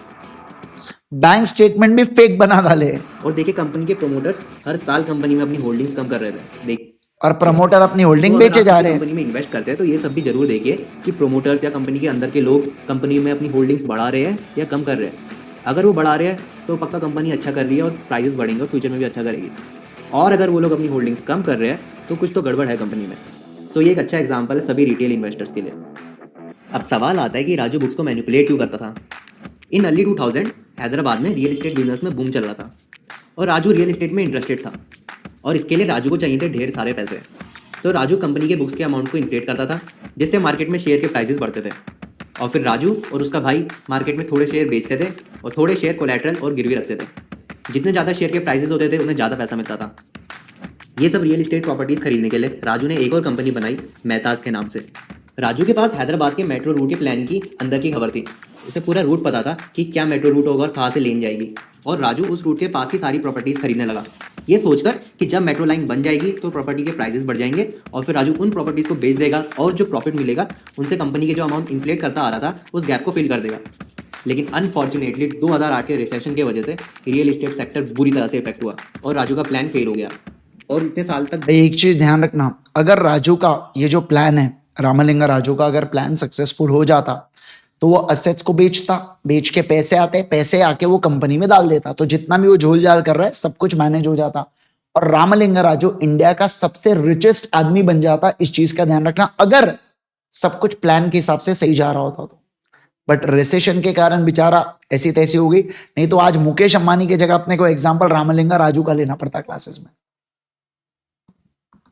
bank statement भी फेक बना डाले। और देखिए कंपनी के प्रोमोटर्स हर साल कंपनी में अपनी होल्डिंग्स कम कर रहे थे। देख और प्रमोटर अपनी होल्डिंग तो बेचे जा रहे हैं। कंपनी में इन्वेस्ट करते हैं तो ये सब भी जरूर देखिए कि प्रोमोटर्स या कंपनी के अंदर के लोग कंपनी में अपनी होल्डिंग्स बढ़ा रहे हैं या कम कर रहे हैं। अगर वो बढ़ा रहे हैं तो पक्का कंपनी अच्छा कर रही है और प्राइसेस बढ़ेंगे और फ्यूचर में भी अच्छा करेगी। और अगर वो लोग अपनी होल्डिंग्स कम कर रहे हैं तो कुछ तो गड़बड़ है कंपनी में। सो ये एक अच्छा एग्जाम्पल है सभी रिटेल इन्वेस्टर्स के लिए। अब सवाल आता है कि राजू बुक्स को मैनिपुलेट क्यों करता था। इन अर्ली 2000 हैदराबाद में रियल एस्टेट बिजनेस में बूम चल रहा था और राजू रियल एस्टेट में इंटरेस्टेड था और इसके लिए राजू को चाहिए थे ढेर सारे पैसे। तो राजू कंपनी के बुक्स के अमाउंट को इन्फ्लेट करता था जिससे मार्केट में शेयर के प्राइसेस बढ़ते थे और फिर राजू और उसका भाई मार्केट में थोड़े शेयर बेचते थे और थोड़े शेयर कोलैटरल और गिरवी रखते थे। जितने ज़्यादा शेयर के प्राइसेस होते थे उन्हें ज़्यादा पैसा मिलता था। ये सब रियल एस्टेट प्रॉपर्टीज़ खरीदने के लिए राजू ने एक और कंपनी बनाई मेहताज के नाम से। राजू के पास हैदराबाद के मेट्रो रूट के प्लान की अंदर की खबर थी। उसे पूरा रूट पता था कि क्या मेट्रो रूट होगा और कहाँ से लेन जाएगी और राजू उस रूट के पास की सारी प्रॉपर्टीज़ खरीदने लगा, ये सोचकर कि जब मेट्रो लाइन बन जाएगी तो प्रॉपर्टी के प्राइसेस बढ़ जाएंगे और फिर राजू उन प्रॉपर्टीज़ को बेच देगा और जो प्रॉफिट मिलेगा उनसे कंपनी के जो अमाउंट इन्फ्लेट करता आ रहा था उस गैप को फिल कर देगा। लेकिन अनफॉर्चुनेटली 2008 के रिसेशन की वजह से रियल एस्टेट सेक्टर बुरी तरह से इफेक्ट हुआ और राजू का प्लान फेल हो गया और इतने साल तक भाई एक चीज ध्यान रखना, अगर राजू का ये जो प्लान है, रामलिंगा राजू का अगर प्लान सक्सेसफुल हो जाता तो वो असेट्स को बेचता, बेच के पैसे आते, पैसे आके वो कंपनी में डाल देता, तो जितना भी वो झोल झाल कर रहा है सब कुछ मैनेज हो जाता और रामलिंगा राजू इंडिया का सबसे रिचेस्ट आदमी बन जाता। इस चीज का ध्यान रखना, अगर सब कुछ प्लान के हिसाब से सही जा रहा होता तो। बट रिसेशन के कारण बेचारा ऐसी तैसी हो गई, नहीं तो आज मुकेश अंबानी की जगह अपने को एग्जाम्पल रामलिंगा राजू का लेना पड़ता क्लासेस में।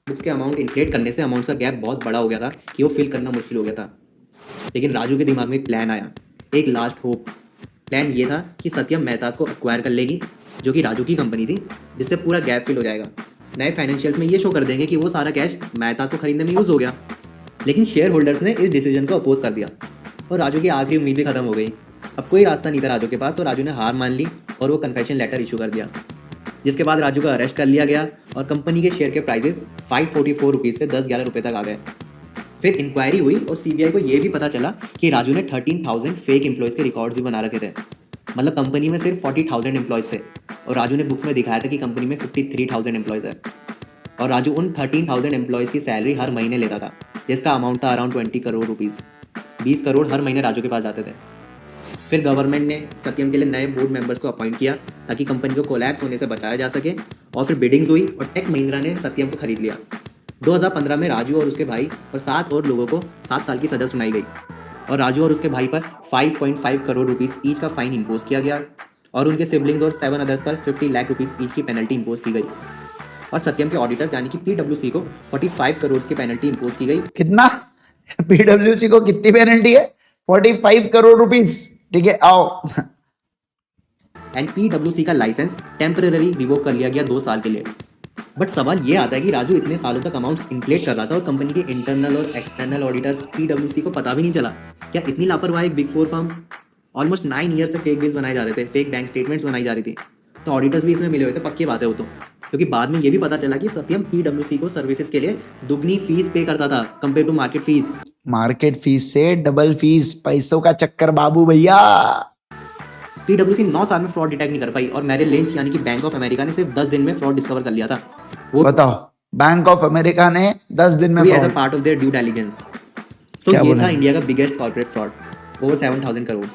बुक्स के अमाउंट इन्फ्लेट करने से अमाउंट का गैप बहुत बड़ा हो गया था कि वो फिल करना मुश्किल हो गया था। लेकिन राजू के दिमाग में एक प्लान आया, एक लास्ट होप। प्लान ये था कि सत्यम मेहताज को एक्वायर कर लेगी, जो कि राजू की कंपनी थी, जिससे पूरा गैप फिल हो जाएगा। नए फाइनेंशियल्स में ये शो कर देंगे कि वो सारा कैश मेहताज को खरीदने में यूज़ हो गया। लेकिन शेयर होल्डर्स ने इस डिसीजन को अपोज कर दिया और राजू की आखिरी उम्मीद भी खत्म हो गई। अब कोई रास्ता नहीं था राजू के पास, तो राजू ने हार मान ली और वो कन्फेशन लेटर इशू कर दिया, जिसके बाद राजू का अरेस्ट कर लिया गया और कंपनी के शेयर के प्राइसेस 544 रुपीज़ से 10-11 रुपये तक आ गए। फिर इंक्वायरी हुई और सीबीआई को ये भी पता चला कि राजू ने 13,000 फेक एम्प्लॉयज़ के रिकॉर्ड्स भी बना रखे थे। मतलब कंपनी में सिर्फ 40,000 एम्प्लॉयज़ थे और राजू ने बुक्स में दिखाया था कि कंपनी में 53,000 एम्प्लॉयज़ है और राजू उन 13,000 एम्प्लॉयज़ की सैलरी हर महीने लेता था, जिसका अमाउंट था अराउंड 20 करोड़ रुपीज़। 20 करोड़ हर महीने राजू के पास जाते थे। फिर गवर्नमेंट ने सत्यम के लिए नए बोर्ड मेंबर्स को अपॉइंट किया ताकि कंपनी को कोलैप्स होने से बचाया जा सके और फिर बिडिंग्स हुई और टेक महिंद्रा ने सत्यम को खरीद लिया। 2015 में राजू और उसके भाई और 7 और लोगों को 7 साल की सजा सुनाई गई और राजू और उसके भाई पर 5.5 करोड़ रुपीज़ ईच का फाइन इम्पोज किया गया और उनके सिबलिंग्स और 7 अदर्स पर 50 लाख रुपीज़ ईच की पेनल्टी इम्पोज की गई और सत्यम के ऑडिटर्स यानी कि पीडब्ल्यूसी को 45 करोड़ की पेनल्टी इम्पोज की गई। कितना? पीडब्ल्यूसी को कितनी पेनल्टी है? 45 करोड़ रुपीस। ठीक है, आओ। एंड पीडब्ल्यूसी का लाइसेंस टेम्पररी रिवोक कर लिया गया 2 साल के लिए। बट सवाल ये आता है कि राजू इतने सालों तक अमाउंट्स इन्फ्लेट कर रहा था और कंपनी के इंटरनल और एक्सटर्नल ऑडिटर्स पीडब्ल्यूसी को पता भी नहीं चला। क्या इतनी लापरवाह एक बिग 4 फर्म? ऑलमोस्ट 9 ईयर से फेक बिल्स बनाए जा रहे थे, फेक बैंक स्टेटमेंट्स बनाई जा रही थी, तो ऑडिटर्स भी इसमें मिले हुए थे, पक्की बात है वो तो। क्योंकि बाद में ये भी पता चला कि सत्यम पीडब्ल्यूसी को सर्विसेज के लिए दुगनी फीस पे करता था compare to market fees. Market fees से डबल फीस, पैसों का चक्कर बाबू भैया। पीडब्ल्यूसी 9 साल में फ्रॉड डिटेक्ट नहीं कर पाई और मैरिल लिंच यानी कि बैंक ऑफ अमेरिका ने सिर्फ 10 दिन में फ्रॉड डिस्कवर कर लिया था। वो बताओ, बैंक ऑफ अमेरिका ने 10 दिन में as a fraud। Part of their due diligence. So क्या ये बोला? था इंडिया का biggest corporate fraud, over 7,000 crore.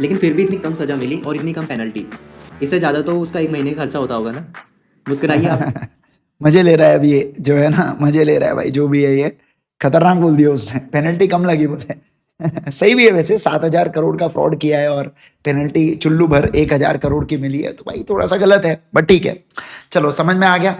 लेकिन फिर भी इतनी कम सजा मिली और इतनी कम पेनल्टी। इससे ज़्यादा तो उसका एक महीने का खर्चा होता होगा ना। मुस्कुराइए आप। मजे ले रहा है अभी ये जो है ना, मजे ले रहा है भाई, जो भी है ये खतरनाक बोल दिया उसने, पेनल्टी कम लगी बोले। सही भी है वैसे, 7,000 करोड़ का फ्रॉड किया है और पेनल्टी चुल्लू भर 1,000 करोड़ की मिली है, तो भाई थोड़ा सा गलत है, बट ठीक है, चलो समझ में आ गया।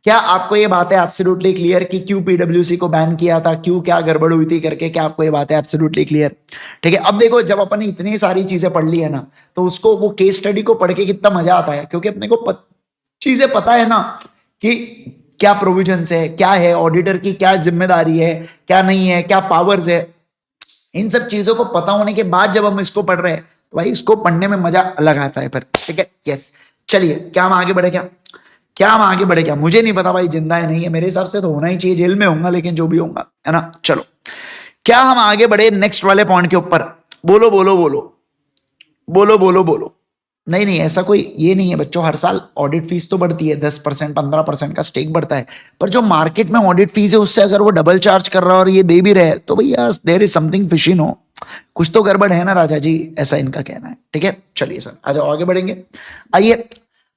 क्या आपको ये बात है एब्सोल्युटली क्लियर कि क्यों पीडब्ल्यूसी को बैन किया था, क्यों क्या गड़बड़ हुई थी करके? क्या आपको ये बात है एब्सोल्युटली क्लियर? ठीक है, अब देखो, जब अपन ने इतनी सारी चीजें पढ़ ली है ना, तो उसको वो केस स्टडी को पढ़ के कितना मजा आता है, क्योंकि अपने को चीजें पता है ना कि क्या प्रोविजंस है, क्या है ऑडिटर की, क्या जिम्मेदारी है, क्या नहीं है, क्या पावर्स है। इन सब चीजों को पता होने के बाद जब हम इसको पढ़ रहे हैं तो भाई इसको पढ़ने में मजा अलग आता है फिर। ठीक है, यस, चलिए, क्या हम आगे बढ़े? क्या हम आगे बढ़े? क्या मुझे नहीं पता भाई, जिंदा है नहीं है, मेरे हिसाब से तो होना ही चाहिए, जेल में होगा, लेकिन जो भी होगा, है ना। चलो, क्या हम आगे बढ़े नेक्स्ट वाले पॉइंट के ऊपर? बोलो बोलो बोलो बोलो बोलो बोलो। नहीं नहीं, ऐसा कोई ये नहीं है बच्चों, हर साल ऑडिट फीस तो बढ़ती है, 10% 15% का स्टेक बढ़ता है, पर जो मार्केट में ऑडिट फीस है उससे अगर वो डबल चार्ज कर रहा है और ये दे भी रहे तो भैया there is something fishy, no, कुछ तो गड़बड़ है ना राजा जी, ऐसा इनका कहना है। ठीक है, चलिए सर, आ जाओ आगे बढ़ेंगे। आइए,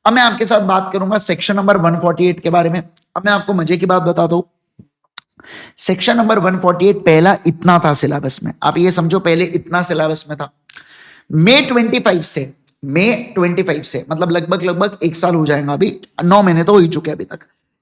अब मैं आपके साथ बात करूंगा सेक्शन नंबर 148 के बारे में। अब मैं आपको मजे की बात बता दूं, सेक्शन नंबर 148 पहला इतना था सिलेबस में, आप ये समझो पहले इतना सिलेबस में था। मई 25 से मतलब लगभग 1 साल हो जाएगा, अभी 9 महीने तो हो ही चुके अभी तक,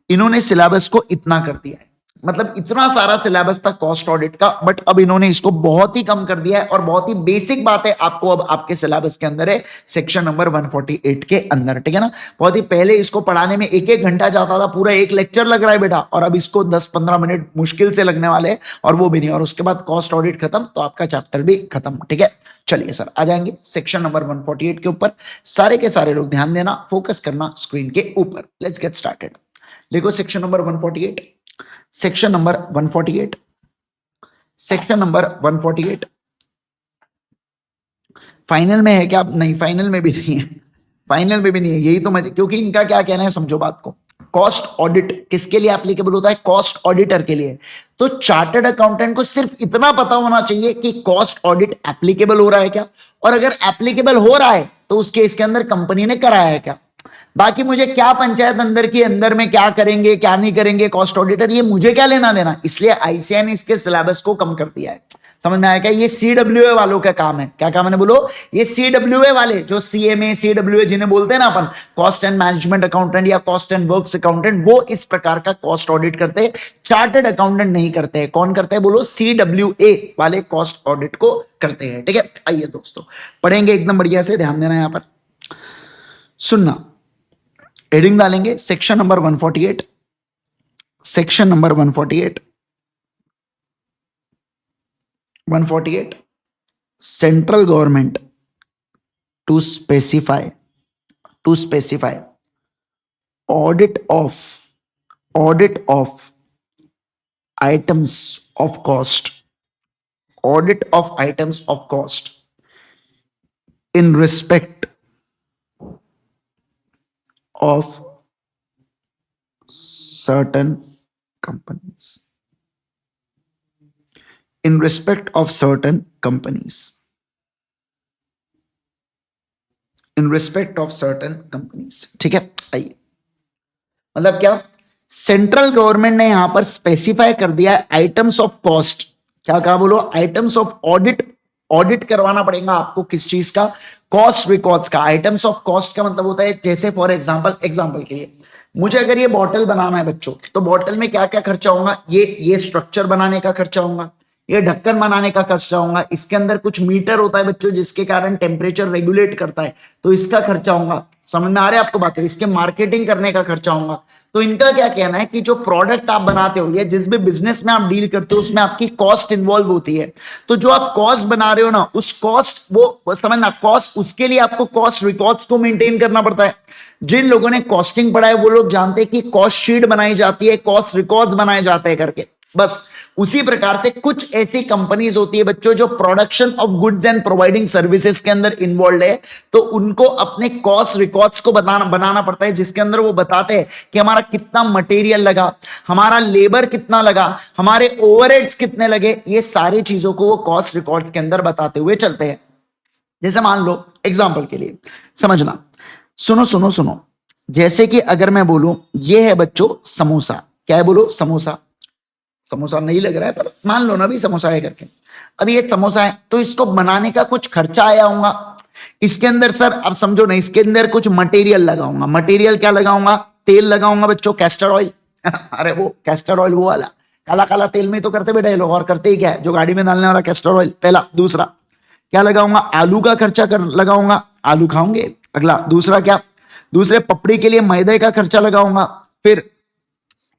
इन्होंने सिलेबस को इतना कर दिया है, मतलब इतना सारा सिलेबस था कॉस्ट ऑडिट का, बट अब इन्होंने इसको बहुत ही कम कर दिया है और बहुत ही बेसिक बात है आपको अब आपके सिलेबस के अंदर है, सेक्शन नंबर 148 के अंदर। ठीक है ना, बहुत ही पहले इसको पढ़ाने में 1-1 घंटा जाता था, पूरा एक लेक्चर लग रहा है बेटा, और अब इसको 10-15 मिनट मुश्किल से लगने वाले हैं, और वो भी नहीं, और उसके बाद कॉस्ट ऑडिट खत्म तो आपका चैप्टर भी खत्म। ठीक है, चलिए सर, आ जाएंगे सेक्शन नंबर 148 के ऊपर। सारे के सारे लोग ध्यान देना, फोकस करना स्क्रीन के ऊपर। Let's get started. देखो section number 148, section number 148, section number 148, final में है क्या? नहीं, फाइनल में भी नहीं है, फाइनल में भी नहीं है। यही तो मजे, क्योंकि इनका क्या कहना है, समझो बात को। कॉस्ट ऑडिट किसके लिए एप्लीकेबल होता है? कॉस्ट ऑडिटर के लिए। तो चार्टर्ड अकाउंटेंट को सिर्फ इतना पता होना चाहिए कि कॉस्ट ऑडिट एप्लीकेबल हो रहा है क्या, और अगर एप्लीकेबल हो रहा है तो उस केस के अंदर कंपनी ने कराया है क्या। बाकी मुझे क्या पंचायत अंदर की अंदर में क्या करेंगे क्या नहीं करेंगे कॉस्ट ऑडिटर, ये मुझे क्या लेना देना। इसलिए आईसीएआई ने इसके सिलेबस को कम कर दिया है। समझ में आया क्या? ये सीडब्ल्यूए वालों का काम है। क्या काम है बोलो? ये सीडब्ल्यूए वाले, जो सीएमए सीडब्ल्यूए जिन्हें बोलते हैं ना अपन, कॉस्ट एंड मैनेजमेंट अकाउंटेंट या कॉस्ट एंड वर्क्स अकाउंटेंट, वो इस प्रकार का कॉस्ट ऑडिट करते हैं। चार्टर्ड अकाउंटेंट नहीं करते हैं। कौन करते हैं बोलो? सीडब्ल्यूए वाले कॉस्ट ऑडिट को करते हैं। ठीक है, आइए दोस्तों पढ़ेंगे एकदम बढ़िया से, ध्यान देना यहां पर, सुनना। हेडिंग डालेंगे section number 148, section number 148, 148, central government to specify audit of items of cost, audit of items of cost in respect of certain companies. In respect of certain companies. In respect of certain companies. ठीक है, आइए, मतलब क्या, central government ने यहां पर specify कर दिया है आइटम्स ऑफ कॉस्ट। क्या कहा बोलो? आइटम्स ऑफ ऑडिट, ऑडिट करवाना पड़ेगा आपको किस चीज का? कॉस्ट रिकॉर्ड्स का। आइटम्स ऑफ कॉस्ट का मतलब होता है, जैसे फॉर एग्जांपल के लिए मुझे अगर ये बॉटल बनाना है बच्चों, तो बॉटल में क्या क्या खर्चा होगा? ये स्ट्रक्चर बनाने का खर्चा होगा, ये ढक्कन बनाने का खर्चा होगा, इसके अंदर कुछ मीटर होता है बच्चों जिसके कारण टेम्परेचर रेगुलेट करता है, तो इसका खर्चा होगा। समझ में आ रहा है आपको बात है? इसके मार्केटिंग करने का खर्चा होगा। तो इनका क्या कहना है कि जो प्रोडक्ट आप बनाते हो या जिस भी बिजनेस में आप डील करते हो उसमें आपकी कॉस्ट इन्वॉल्व होती है। तो जो आप कॉस्ट बना रहे हो ना, उस कॉस्ट, वो समझना, कॉस्ट, उसके लिए आपको कॉस्ट रिकॉर्ड्स को मेंटेन करना पड़ता है। जिन लोगों ने कॉस्टिंग पढ़ा है वो लोग जानते हैं कि कॉस्ट शीट बनाई जाती है, कॉस्ट रिकॉर्ड्स बनाए जाते हैं करके। बस उसी प्रकार से कुछ ऐसी कंपनीज होती है बच्चों जो production of goods and providing services के अंदर इन्वॉल्व है, तो उनको अपने कॉस्ट रिकॉर्ड्स को बनाना पड़ता है, जिसके अंदर वो बताते हैं कि हमारा कितना मटेरियल लगा, हमारा लेबर कितना लगा, हमारे ओवरहेड्स कितने लगे। ये सारी चीजों को वो कॉस्ट रिकॉर्ड्स के अंदर बताते हुए चलते हैं। जैसे मान लो एग्जाम्पल के लिए समझना, सुनो, जैसे कि अगर मैं बोलूं ये है बच्चों समोसा। क्या है बोलो? समोसा। समोसा नहीं लग रहा है पर मान लो ना भी समोसा है करके। अब ये समोसा है तो इसको बनाने का कुछ खर्चा आया होगा। इसके अंदर सर अब समझो ना, इसके अंदर कुछ मटेरियल लगाऊंगा। मटेरियल क्या लगाऊंगा? तेल लगाऊंगा बच्चों, कैस्टर ऑयल। अरे वो कैस्टर ऑयल वो वाला काला काला तेल में तो करते बेटा ये लोग, और करते ही क्या है, जो गाड़ी में डालने वाला कैस्टर ऑयल। पहला। दूसरा क्या लगाऊंगा? आलू का खर्चा लगाऊंगा, आलू खाओगे। अगला दूसरा क्या? दूसरे पपड़ी के लिए मैदे का खर्चा लगाऊंगा। फिर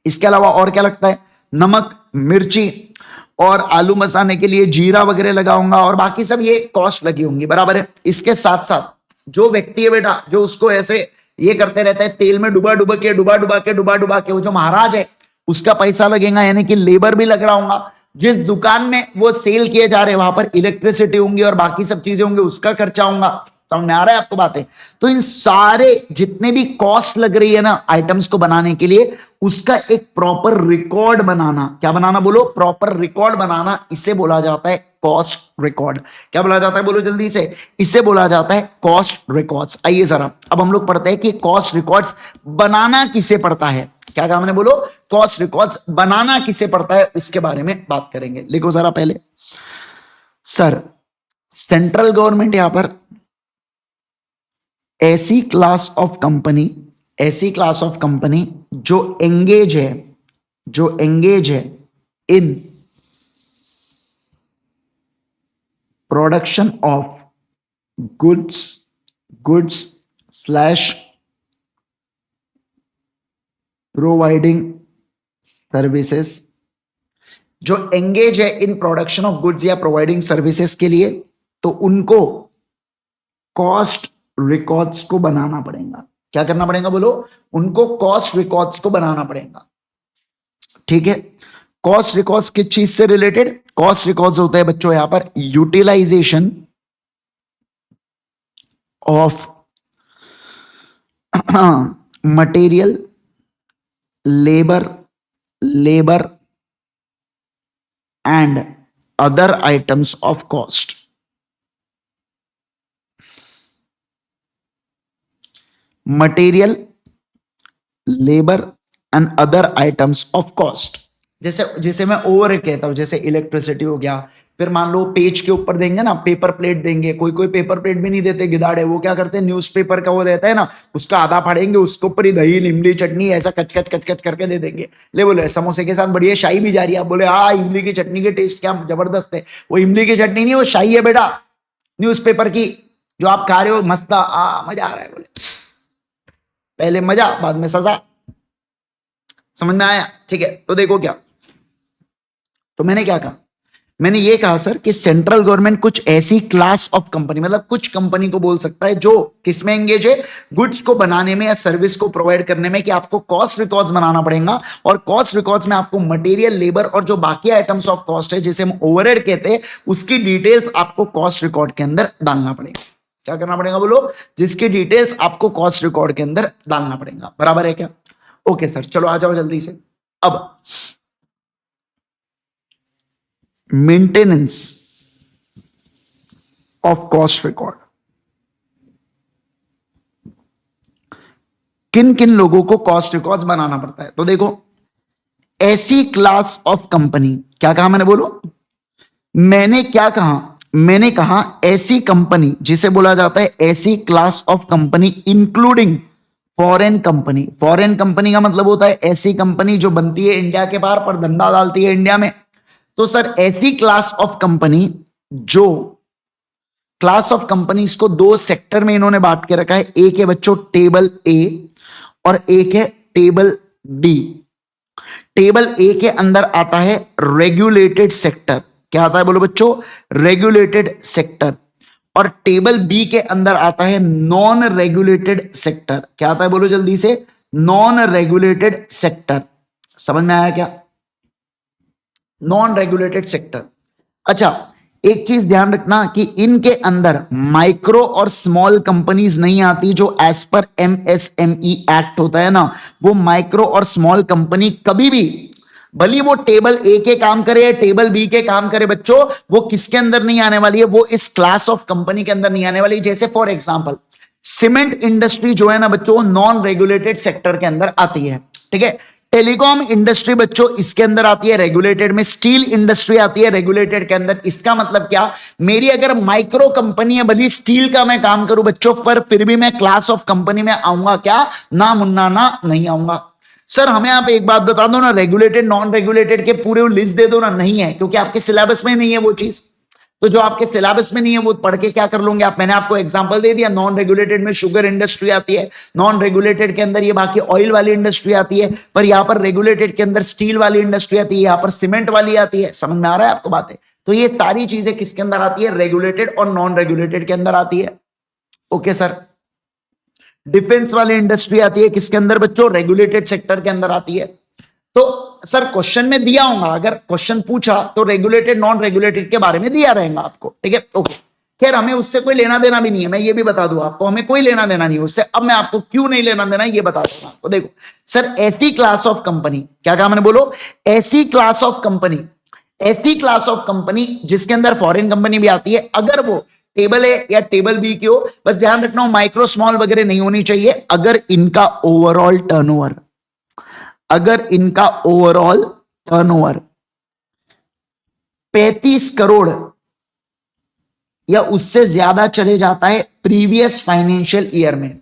इसके अलावा और क्या लगता है? नमक, मिर्ची, और आलू मसाने के लिए जीरा वगैरह लगाऊंगा, और बाकी सब ये कॉस्ट लगी होंगी, बराबर है। इसके साथ साथ जो व्यक्ति है बेटा, जो उसको ऐसे ये करते रहता है तेल में डुबा डुबा के, वो जो महाराज है उसका पैसा लगेगा, यानी कि लेबर भी लग रहा होगा। जिस दुकान में वो सेल किए जा रहे हैं वहां पर इलेक्ट्रिसिटी होंगी और बाकी सब चीजें होंगी, उसका खर्चा होगा। समझ में आ रहा है आपको बातें? तो इन सारे जितने भी कॉस्ट लग रही है ना आइटम्स को बनाने के लिए, उसका एक प्रॉपर रिकॉर्ड बनाना। क्या बनाना बोलो? प्रॉपर रिकॉर्ड बनाना। इसे बोला जाता है कॉस्ट रिकॉर्ड। क्या बोला जाता है बोलो जल्दी से? इसे बोला जाता है कॉस्ट रिकॉर्ड्स। आइए जरा अब हम लोग पढ़ते हैं कि कॉस्ट रिकॉर्ड्स बनाना किसे पड़ता है। क्या कहा हमने बोलो? कॉस्ट रिकॉर्ड्स बनाना किसे पड़ता है, इसके बारे में बात करेंगे। लिखो जरा पहले। सर सेंट्रल गवर्नमेंट यहां पर ऐसी क्लास ऑफ कंपनी जो एंगेज है in production of goods slash providing services, जो एंगेज है इन प्रोडक्शन ऑफ गुड्स या प्रोवाइडिंग सर्विसेज के लिए, तो उनको कॉस्ट रिकॉर्ड्स को बनाना पड़ेगा। क्या करना पड़ेगा बोलो? उनको कॉस्ट रिकॉर्ड्स को बनाना पड़ेगा। ठीक है, कॉस्ट रिकॉर्ड्स किस चीज से रिलेटेड? कॉस्ट रिकॉर्ड्स होता है बच्चों यहां पर utilisation of material, labour and other items of cost. Material, labor and other items of cost. जैसे जैसे मैं ओवर कहता हूं, जैसे इलेक्ट्रिसिटी हो गया, फिर मान लो पेज के ऊपर देंगे ना, पेपर प्लेट देंगे, कोई कोई पेपर प्लेट भी नहीं देते गिदाड़े, वो क्या करते हैं न्यूज़पेपर का वो देता है ना, उसका आधा फाड़ेंगे, उसके ऊपर ही दही इमली चटनी ऐसा कच कच कच कच करके दे देंगे, ले बोले समोसे के साथ बढ़िया शाही भी जा रही है, आप बोले हाँ इमली की चटनी के टेस्ट क्या जबरदस्त है, वो इमली की चटनी नहीं, वो शाही है बेटा न्यूज़पेपर की, जो आप खा रहे हो मस्त, मजा आ रहा है, बोले पहले मजा बाद में सजा। समझ में आया? ठीक है, तो देखो क्या, तो मैंने क्या कहा, मैंने ये कहा सर कि सेंट्रल गवर्नमेंट कुछ ऐसी क्लास ऑफ कंपनी, मतलब कुछ कंपनी को बोल सकता है जो किसमें एंगेज है, गुड्स को बनाने में या सर्विस को प्रोवाइड करने में, कि आपको कॉस्ट रिकॉर्ड्स बनाना पड़ेगा, और कॉस्ट रिकॉर्ड्स में आपको मटेरियल, लेबर और जो बाकी आइटम्स ऑफ कॉस्ट है जिसे हम ओवरहेड कहते हैं, उसकी डिटेल्स आपको कॉस्ट रिकॉर्ड के अंदर डालना पड़ेगा। क्या करना पड़ेगा बोलो? जिसकी डिटेल्स आपको कॉस्ट रिकॉर्ड के अंदर डालना पड़ेगा। बराबर है क्या? ओके सर, चलो आ जाओ जल्दी से। अब मेंटेनेंस ऑफ कॉस्ट रिकॉर्ड, किन किन लोगों को कॉस्ट रिकॉर्ड्स बनाना पड़ता है? तो देखो, ऐसी क्लास ऑफ कंपनी, क्या कहा मैंने बोलो? मैंने क्या कहा? मैंने कहा ऐसी कंपनी जिसे बोला जाता है ऐसी class of company including foreign company. Foreign company का मतलब होता है ऐसी कंपनी जो बनती है इंडिया के बाहर पर धंधा डालती है इंडिया में। तो सर ऐसी क्लास ऑफ कंपनी, जो क्लास ऑफ कंपनीज को दो सेक्टर में इन्होंने बांट के रखा है, एक है बच्चों टेबल ए और एक है टेबल डी। टेबल ए के अंदर आता है रेगुलेटेड सेक्टर। क्या आता है बोलो बच्चों? Regulated sector. और टेबल बी के अंदर आता है नॉन रेगुलेटेड सेक्टर। क्या आता है बोलो जल्दी से? Non regulated sector. समझ में आया क्या? Non regulated sector. अच्छा, एक चीज ध्यान रखना कि इनके अंदर माइक्रो और स्मॉल कंपनीज नहीं आती, जो एज पर एमएसएमई एक्ट होता है ना, वो माइक्रो और स्मॉल कंपनी कभी भी, भली वो टेबल ए के काम करे टेबल बी के काम करे बच्चों, वो किसके अंदर नहीं आने वाली है? वो इस क्लास ऑफ कंपनी के अंदर नहीं आने वाली। जैसे फॉर एग्जांपल सीमेंट इंडस्ट्री जो है ना बच्चों, नॉन रेगुलेटेड सेक्टर के अंदर आती है। ठीक है। टेलीकॉम इंडस्ट्री बच्चों इसके अंदर आती है रेगुलेटेड में। स्टील इंडस्ट्री आती है रेगुलेटेड के अंदर। इसका मतलब क्या? मेरी अगर माइक्रो कंपनी है, भली स्टील का मैं काम करूं बच्चों, पर फिर भी मैं क्लास ऑफ कंपनी में आऊंगा क्या? ना मुन्ना ना, नहीं आऊंगा। सर हमें आप एक बात बता दो ना, रेगुलेटेड नॉन रेगुलेटेड के पूरे लिस्ट दे दो ना। नहीं है, क्योंकि आपके सिलेबस में नहीं है वो चीज। तो जो आपके सिलेबस में नहीं है वो पढ़ के क्या कर लोगे आप? मैंने आपको एग्जांपल दे दिया। नॉन रेगुलेटेड में शुगर इंडस्ट्री आती है, नॉन रेगुलेटेड के अंदर ये बाकी ऑयल वाली इंडस्ट्री आती है, पर यहां पर रेगुलेटेड के अंदर स्टील वाली इंडस्ट्री आती है, यहां पर सीमेंट वाली आती है। समझ में आ रहा है आपको बातें? तो ये सारी चीजें किसके अंदर आती है? रेगुलेटेड और नॉन रेगुलेटेड के अंदर आती है। Okay sir. डिफेंस वाली इंडस्ट्री आती है किसके अंदर बच्चों? रेगुलेटेड सेक्टर के अंदर आती है। तो सर क्वेश्चन में दिया होगा, अगर क्वेश्चन पूछा तो रेगुलेटेड नॉन रेगुलेटेड के बारे में दिया रहेगा आपको। ठीक है, ओके। खैर हमें उससे कोई लेना देना भी नहीं है, मैं ये भी बता दूं आपको, हमें कोई लेना देना नहीं है उससे। अब मैं आपको क्यों नहीं लेना देना ये बता दूंगा आपको। देखो सर, ऐसी क्लास ऑफ कंपनी, क्या कहा मैंने बोलो? ऐसी क्लास ऑफ कंपनी, ऐसी क्लास ऑफ कंपनी जिसके अंदर फॉरेन कंपनी भी आती है, अगर वो टेबल ए या टेबल बी की हो, बस ध्यान रखना माइक्रो स्मॉल वगैरह नहीं होनी चाहिए। अगर इनका ओवरऑल टर्नओवर, अगर इनका ओवरऑल टर्नओवर 35 करोड़ या उससे ज्यादा चले जाता है प्रीवियस फाइनेंशियल ईयर में,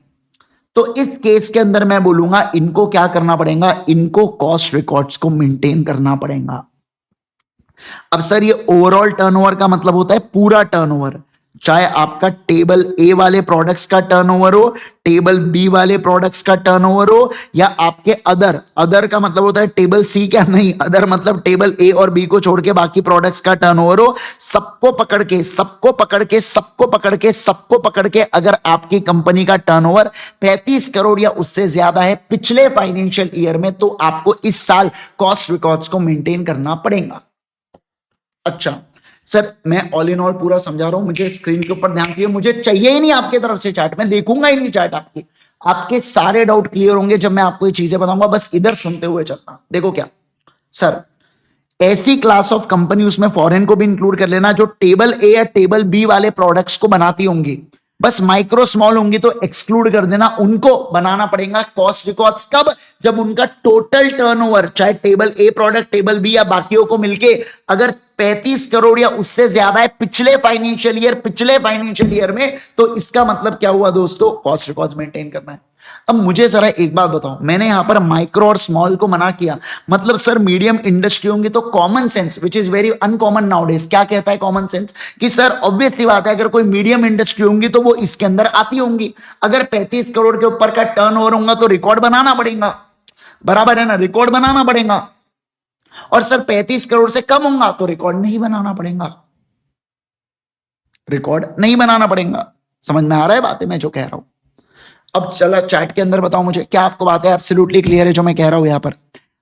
तो इस केस के अंदर मैं बोलूंगा इनको क्या करना पड़ेगा? इनको कॉस्ट रिकॉर्ड्स को मेंटेन करना पड़ेगा। अब सर ये ओवरऑल टर्नओवर का मतलब होता है पूरा टर्नओवर, चाहे आपका टेबल ए वाले प्रोडक्ट्स का टर्नओवर हो, टेबल बी वाले प्रोडक्ट्स का टर्नओवर हो, या आपके अदर का मतलब होता है टेबल सी, क्या नहीं, अदर मतलब टेबल ए और बी को छोड़ के बाकी प्रोडक्ट्स का टर्नओवर हो। सबको पकड़ के सबको पकड़ के सबको पकड़ के सबको पकड़ के अगर आपकी कंपनी का टर्नओवर 35 करोड़ या उससे ज्यादा है पिछले फाइनेंशियल ईयर में, तो आपको इस साल कॉस्ट रिकॉर्ड्स को मेंटेन करना पड़ेगा। अच्छा, सर मैं ऑल इन ऑल पूरा समझा रहा हूं, मुझे स्क्रीन के ऊपर ध्यान दीजिए, मुझे चाहिए ही नहीं आपकी तरफ से चार्ट, मैं देखूंगा ही नहीं चार्ट आपकी, आपके सारे डाउट क्लियर होंगे जब मैं आपको ये चीजें बताऊंगा, बस इधर सुनते हुए चलना। देखो क्या सर, ऐसी क्लास ऑफ कंपनी, उसमें फॉरेन को भी इंक्लूड कर लेना, जो टेबल ए या टेबल बी वाले प्रोडक्ट्स को बनाती होंगी, बस माइक्रो स्मॉल होंगी तो एक्सक्लूड कर देना, उनको बनाना पड़ेगा कॉस्ट रिकॉर्ड्स। कब? जब उनका टोटल टर्नओवर, चाहे table A product, table B या बाकियों को मिलके अगर 35 करोड़ या उससे ज्यादा है पिछले फाइनेंशियल ईयर में, तो इसका मतलब क्या हुआ दोस्तों, कॉस्ट रिकॉर्ड्स मेंटेन करना है। अब मुझे जरा एक बात बताओ, मैंने यहां पर माइक्रो और स्मॉल को मना किया, मतलब सर मीडियम इंडस्ट्री होंगी तो common sense which is very uncommon nowadays क्या कहता है कॉमन सेंस, कि सर ऑब्वियसली बात है अगर कोई मीडियम इंडस्ट्री होंगी तो वो इसके अंदर आती होंगी, अगर 35 करोड़ के ऊपर का टर्नओवर होगा तो रिकॉर्ड बनाना पड़ेगा, बराबर है ना, रिकॉर्ड बनाना पड़ेगा। और सर 35 करोड़ से कम होगा तो रिकॉर्ड नहीं बनाना पड़ेगा, रिकॉर्ड नहीं बनाना पड़ेगा। समझ में आ रहा है बातें मैं जो कह रहा हूं? अब चला चैट के अंदर बताओ मुझे, क्या आपको बात है एब्सोल्युटली क्लियर है जो मैं कह रहा हूं यहां पर?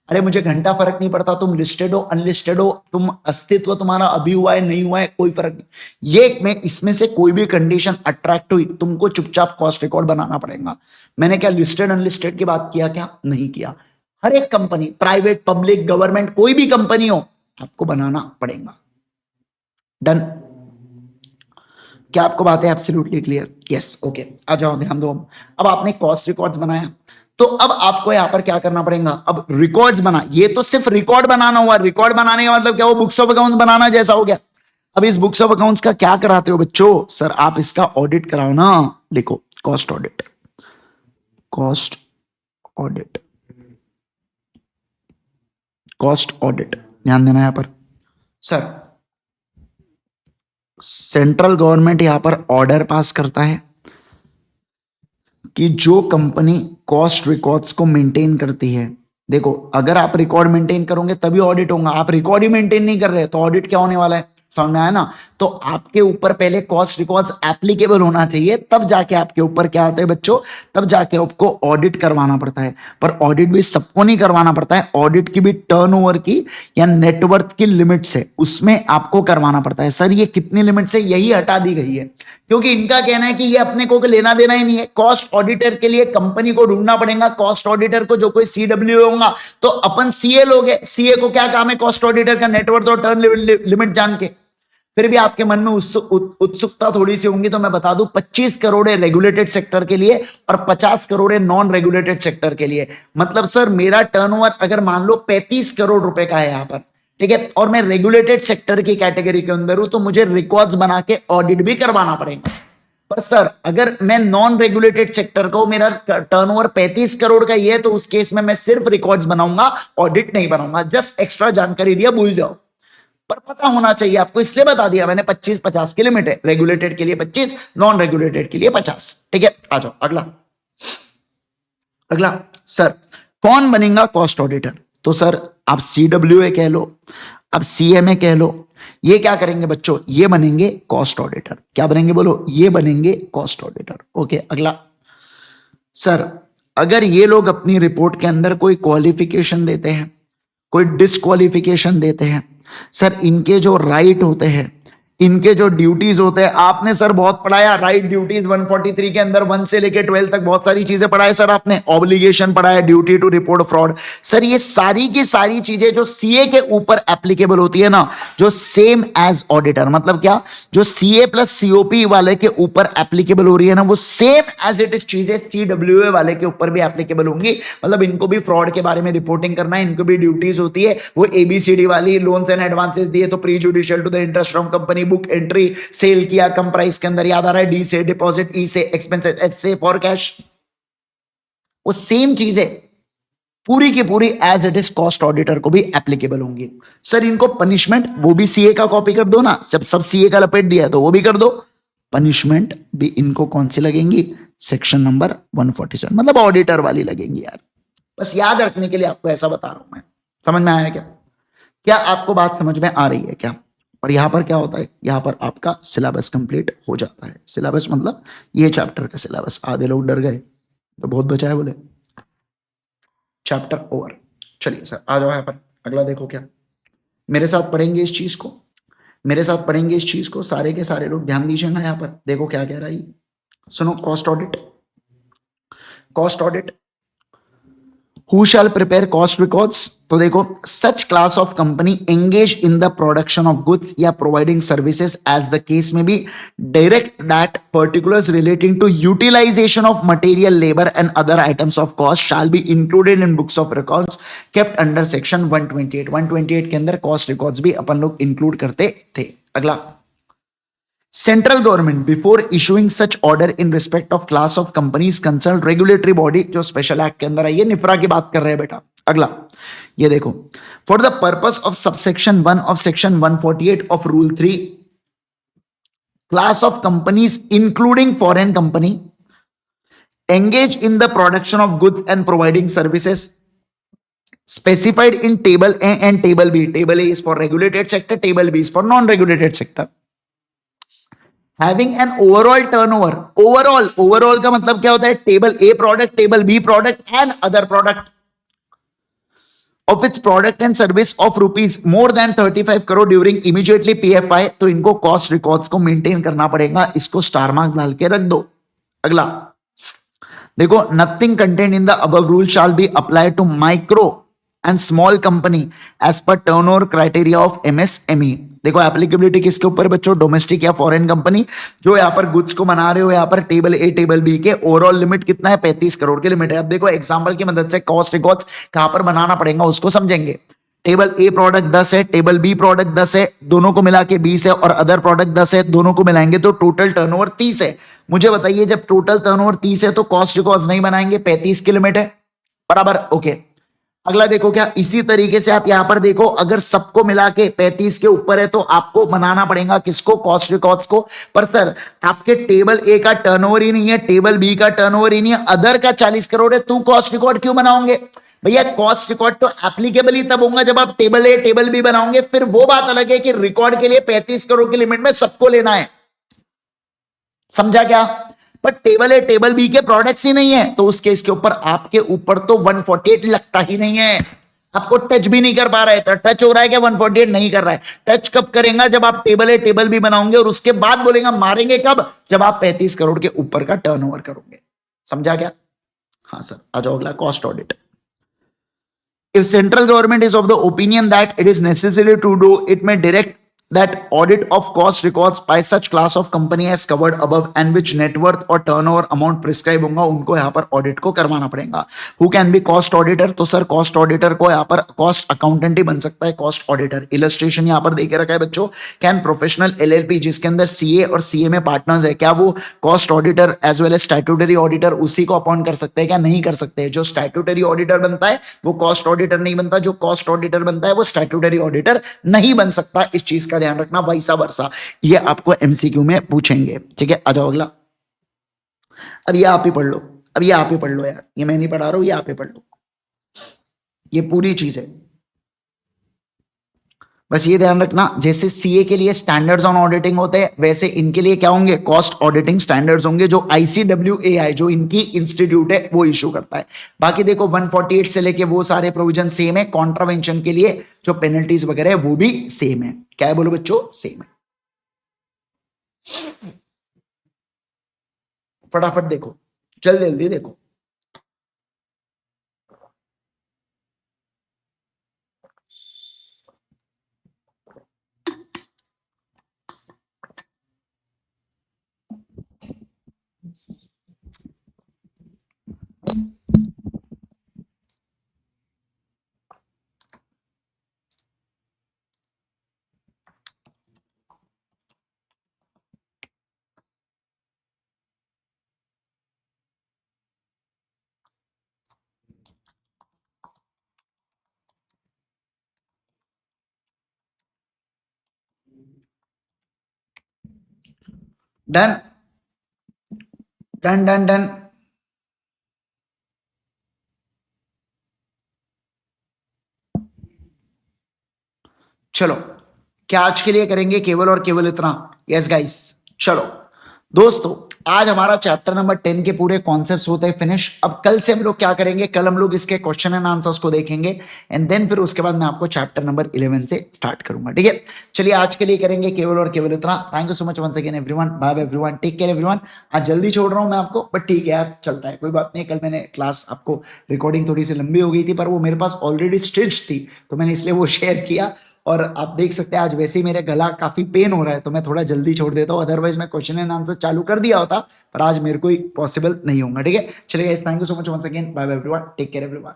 अरे मुझे घंटा फर्क नहीं पड़ता, तुम लिस्टेड हो अनलिस्टेड हो, तुम अस्तित्व तुम्हारा अभी हुआ है नहीं हुआ है, कोई फर्क नहीं। ये में इसमें से कोई भी कंडीशन अट्रैक्ट हुई, तुमको चुपचाप कॉस्ट रिकॉर्ड बनाना पड़ेगा। मैंने क्या लिस्टेड अनलिस्टेड की बात किया? क्या नहीं किया। हर एक कंपनी, प्राइवेट पब्लिक गवर्नमेंट कोई भी कंपनी हो, आपको बनाना पड़ेगा। डन? क्या आपको बात है एब्सोल्युटली क्लियर? यस, ओके, आ जाओ ध्यान दो। अब आपने कॉस्ट रिकॉर्ड्स बनाया, तो अब आपको यहां पर क्या करना पड़ेगा, अब रिकॉर्ड्स बना, ये तो सिर्फ रिकॉर्ड बनाना हुआ, रिकॉर्ड बनाने का मतलब क्या, वो बुक्स ऑफ अकाउंट्स बनाना जैसा हो गया। अब इस बुक्स ऑफ अकाउंट्स का क्या कराते हो बच्चों? सर आप इसका ऑडिट कराओ ना, लिखो cost audit, cost audit, cost audit, ध्यान देना यहां पर। सर सेंट्रल गवर्नमेंट यहां पर ऑर्डर पास करता है कि जो कंपनी कॉस्ट रिकॉर्ड्स को मेंटेन करती है, देखो अगर आप रिकॉर्ड मेंटेन करोगे तभी ऑडिट होगा, आप रिकॉर्ड ही मेंटेन नहीं कर रहे तो ऑडिट क्या होने वाला है? समझ में आया ना? तो आपके ऊपर पहले कॉस्ट रिकॉर्ड्स एप्लीकेबल होना चाहिए, तब जाके आपके ऊपर क्या आता है बच्चों, तब जाके आपको ऑडिट करवाना पड़ता है। पर ऑडिट भी सबको नहीं करवाना पड़ता है, ऑडिट की भी टर्नओवर की या नेटवर्थ की लिमिट्स है, उसमें आपको करवाना पड़ता है। सर ये कितनी लिमिट्स है? यही हटा दी गई है, क्योंकि इनका कहना है कि ये अपने को लेना देना ही नहीं है। कॉस्ट ऑडिटर के लिए कंपनी को ढूंढना पड़ेगा, कॉस्ट ऑडिटर को जो कोई सीडब्ल्यू होगा, तो अपन सीए लोग हैं, सीए को क्या काम है कॉस्ट ऑडिटर का, नेटवर्थ और टर्न लिमिट जान के। फिर भी आपके मन में उत्सुकता थोड़ी सी होंगी, तो मैं बता दूं 25 करोड़ है रेगुलेटेड सेक्टर के लिए और 50 करोड़ है नॉन रेगुलेटेड सेक्टर के लिए। मतलब सर मेरा टर्नओवर अगर मान लो 35 करोड़ रुपए का है यहां पर, ठीक है, और मैं रेगुलेटेड सेक्टर की कैटेगरी के अंदर हूं, तो मुझे रिकॉर्ड्स बना के ऑडिट भी करवाना पड़ेगा। पर सर अगर मैं नॉन रेगुलेटेड सेक्टर को, मेरा टर्नओवर 35 करोड़ का ही है, तो उस केस में मैं सिर्फ रिकॉर्ड्स बनाऊंगा, ऑडिट नहीं बनाऊंगा। जस्ट एक्स्ट्रा जानकारी दिया, भूल जाओ, पर पता होना चाहिए आपको, इसलिए बता दिया मैंने। 25-50 की लिमिट है, रेगुलेटेड के लिए 25, नॉन रेगुलेटेड के लिए 50। ठीक है, आ जाओ अगला। अगला सर कौन बनेगा कॉस्ट ऑडिटर? तो सर आप सीडब्ल्यूए कह लो, अब सीएमए कह लो, ये क्या करेंगे बच्चों, ये बनेंगे कॉस्ट ऑडिटर। क्या बनेंगे बोलो? ये बनेंगे कॉस्ट ऑडिटर। ओके अगला। सर अगर ये लोग अपनी रिपोर्ट के अंदर कोई क्वालिफिकेशन देते हैं, कोई डिस्क्वालिफिकेशन देते हैं, सर इनके जो राइट होते हैं, इनके जो ड्यूटीज होते हैं, आपने सर बहुत पढ़ाया राइट ड्यूटीज 143 के अंदर 1 से लेके 12 तक बहुत सारी चीजें पढ़ाए सर आपने, ऑब्लिगेशन पढ़ाया, duty to report fraud. Sir ये सारी की सारी चीजें जो सीए के ऊपर एप्लीकेबल होती है ना, जो सेम एज ऑडिटर, मतलब क्या, जो सीए प्लस सीओपी वाले के ऊपर एप्लीकेबल हो रही है ना, वो सेम एज इट इज चीजें सीडब्ल्यूए वाले के ऊपर भी एप्लीकेबल होंगी। मतलब इनको भी फ्रॉड के बारे में रिपोर्टिंग करना है, इनको भी ड्यूटीज होती है, वो एबीसीडी वाली, लोन्स एंड एडवांसेस दिए तो prejudicial to the interest from company, book entry, sale किया कम प्राइस के अंदर, याद आ रहा है, डी से डिपॉजिट, ई से एक्सपेंसेस, एफ से फॉर कैश, वो सेम चीजें पूरी की पूरी as it is cost auditor को भी एप्लीकेबल होंगी। सर इनको पनिशमेंट, वो भी सीए का कॉपी कर दो ना, जब सब सीए का लपेट दिया है तो वो भी कर दो। पनिशमेंट भी इनको कौन सी लगेंगी? सेक्शन नंबर 147, मतलब ऑडिटर वाली लगेंगी यार। बस याद रखने के लिए आपको ऐसा बता रहा हूं मैं। समझ में आया क्या? क्या आपको बात समझ में आ रही है क्या? और यहां पर क्या होता है, यहां पर आपका सिलेबस कंप्लीट हो जाता है। सिलेबस मतलब ये चैप्टर का सिलेबस। आधे लोग डर गए तो बहुत बचाए बोले, चैप्टर ओवर। चलिए सर आ जाओ यहां पर, अगला देखो क्या, मेरे साथ पढ़ेंगे इस चीज को। मेरे साथ पढ़ेंगे इस चीज को, सारे के सारे लोग ध्यान दीजिएगा। यहाँ पर देखो क्या कह रहा है ये। सुनो, cost audit, cost audit, who shall prepare cost records. तो देखो, such class of company engaged in the production of goods या providing services as the case में be, direct that particulars relating to utilisation of material, labour and other items of cost shall be included in books of records kept under section 128। 128 के अंदर cost records भी अपन लोग include करते थे। अगला, central government before issuing such order in respect of class of companies concern regulatory body, जो special act के अंदर आई है, निफ्रा की बात कर रहे हैं बेटा। अगला ये देखो, for the purpose of subsection 1 of section 148 of rule 3, class of companies including foreign company engage in the production of goods and providing services specified in table A and table B. Table A is for regulated sector, table B is for non-regulated sector. Having an overall turnover, overall का मतलब क्या होता है? Table A product, table B product and other product of its product and service of rupees more than 35 crore during immediately PFI, तो इनको cost records को maintain करना पड़ेगा। इसको स्टार मार्क डाल के रख दो। अगला देखो, nothing content in the above rule shall be apply to micro and small company as per turnover criteria of MSME। देखो, एप्लीकेबिलिटी किसके ऊपर बच्चों? डोमेस्टिक या फॉरेन कंपनी जो यहाँ पर गुड्स को बना रहे हो। यहाँ पर टेबल ए टेबल बी के ओवरऑल लिमिट कितना है? 35 करोड़ की लिमिट है। अब देखो एग्जांपल की मदद से कॉस्ट रिकॉर्ड्स कहां पर बनाना पड़ेगा उसको समझेंगे। टेबल ए प्रोडक्ट 10 है, टेबल बी प्रोडक्ट 10 है, दोनों को मिला के 20 है, और अदर प्रोडक्ट 10 है, दोनों को मिलाएंगे तो टोटल टर्नओवर 30 है। मुझे बताइए, जब टोटल टर्नओवर 30 है तो कॉस्ट रिकॉर्ड्स नहीं बनाएंगे, 35 की लिमिट है, बराबर। ओके, अगला देखो, क्या इसी तरीके से आप यहां पर देखो, अगर सबको मिला के 35 के ऊपर है तो आपको बनाना पड़ेगा किसको? कॉस्ट रिकॉर्ड्स को। पर सर, आपके टेबल ए का टर्नओवर ही नहीं है, टेबल बी का टर्नओवर ही नहीं है, अदर का 40 करोड़ है, तू कॉस्ट रिकॉर्ड क्यों बनाओगे? भैया, कॉस्ट रिकॉर्ड तो एप्लीकेबल ही तब होगा जब आप टेबल ए टेबल बी बनाओगे। फिर वो बात अलग है कि रिकॉर्ड के लिए 35 करोड़ की लिमिट में सबको लेना है, समझा क्या? पर टेबल ए टेबल बी के प्रोडक्ट्स ही नहीं है तो उस केस के ऊपर आपके ऊपर तो 148 लगता ही नहीं है। आपको टच भी नहीं कर पा रहा है, तो टच हो रहा है क्या? 148 नहीं कर रहा है। टच कब करेगा? जब आप टेबल ए टेबल बी बनाओगे, और उसके बाद बोलेगा मारेंगे कब? जब आप 35 करोड़ के ऊपर का टर्नओवर करोगे। समझा क्या? हाँ सर, आ जाओ अगला, cost audit. If central government is of the opinion that it is necessary to do, it may direct that audit of cost records by such class of company as covered above and which net worth और turnover amount prescribe होगा, उनको यहाँ पर audit को करवाना पड़ेगा। Who can be cost auditor? तो sir, cost auditor को यहाँ पर कॉस्ट अकाउंटेंट ही बन सकता है कॉस्ट ऑडिटर। इलस्ट्रेशन यहाँ पर देके रखा है बच्चों। कैन प्रोफेशनल LLP जिसके अंदर CA और CMA पार्टनर्स है, क्या वो cost auditor as well as statutory auditor उसी को अपॉइंट कर सकते हैं क्या? नहीं कर सकते। जो स्टैट्यूटरी ऑडिटर बनता है वो कॉस्ट ऑडिटर नहीं बनता, जो कॉस्ट ऑडिटर बनता है वो स्टैट्यूटरी ऑडिटर नहीं बन सकता। इस चीज का ध्यान रखना, वैसा वर्षा ये आपको MCQ में पूछेंगे। ठीक है, आ जाओ अगला। अब ये आप ही पढ़ लो, अब ये आप ही पढ़ लो यार, ये मैं नहीं पढ़ा रहा हूं, ये आप ही पढ़ लो, ये पूरी चीज है। बस ये ध्यान रखना, जैसे CA के लिए स्टैंडर्ड्स ऑन ऑडिटिंग होते हैं, वैसे इनके लिए क्या होंगे? कॉस्ट ऑडिटिंग स्टैंडर्ड्स होंगे, जो ICWAI जो इनकी इंस्टीट्यूट है वो इशू करता है। बाकी देखो 148 से लेके वो सारे प्रोविजन सेम है। कॉन्ट्रावेंशन के लिए जो पेनल्टीज वगैरह है वो भी सेम है। क्या है बोलो बच्चों? सेम है। फटाफट देखो, जल्दी देखो। Done done done done. चलो, क्या आज के लिए करेंगे केवल और केवल इतना? यस गाइस, चलो दोस्तों, आज हमारा चैप्टर नंबर 10 के पूरे कॉन्सेप्ट्स होते हैं फिनिश। अब कल से हम लोग क्या करेंगे, कल हम लोग इसके क्वेश्चन एंड आंसर्स को देखेंगे एंड देन फिर उसके बाद मैं आपको चैप्टर नंबर 11 से स्टार्ट करूंगा, ठीक है। चलिए आज के लिए करेंगे केवल और केवल इतना। Thank you so much once again everyone, bye everyone, take care everyone. आज जल्दी छोड़ रहा हूं मैं आपको, बट ठीक है यार, चलता है, कोई बात नहीं। कल मैंने क्लास आपको रिकॉर्डिंग थोड़ी सी लंबी हो गई थी, पर वो मेरे पास ऑलरेडी स्टिच्ड थी तो मैंने इसलिए वो शेयर किया। और आप देख सकते हैं आज वैसे ही मेरे गला काफी पेन हो रहा है तो मैं थोड़ा जल्दी छोड़ देता हूँ, अदरवाइज मैं क्वेश्चन एंड आंसर चालू कर दिया होता, पर आज मेरे को ही पॉसिबल नहीं होगा, ठीक है। चलिए guys, thank you so much once again, bye bye everyone, take care everyone.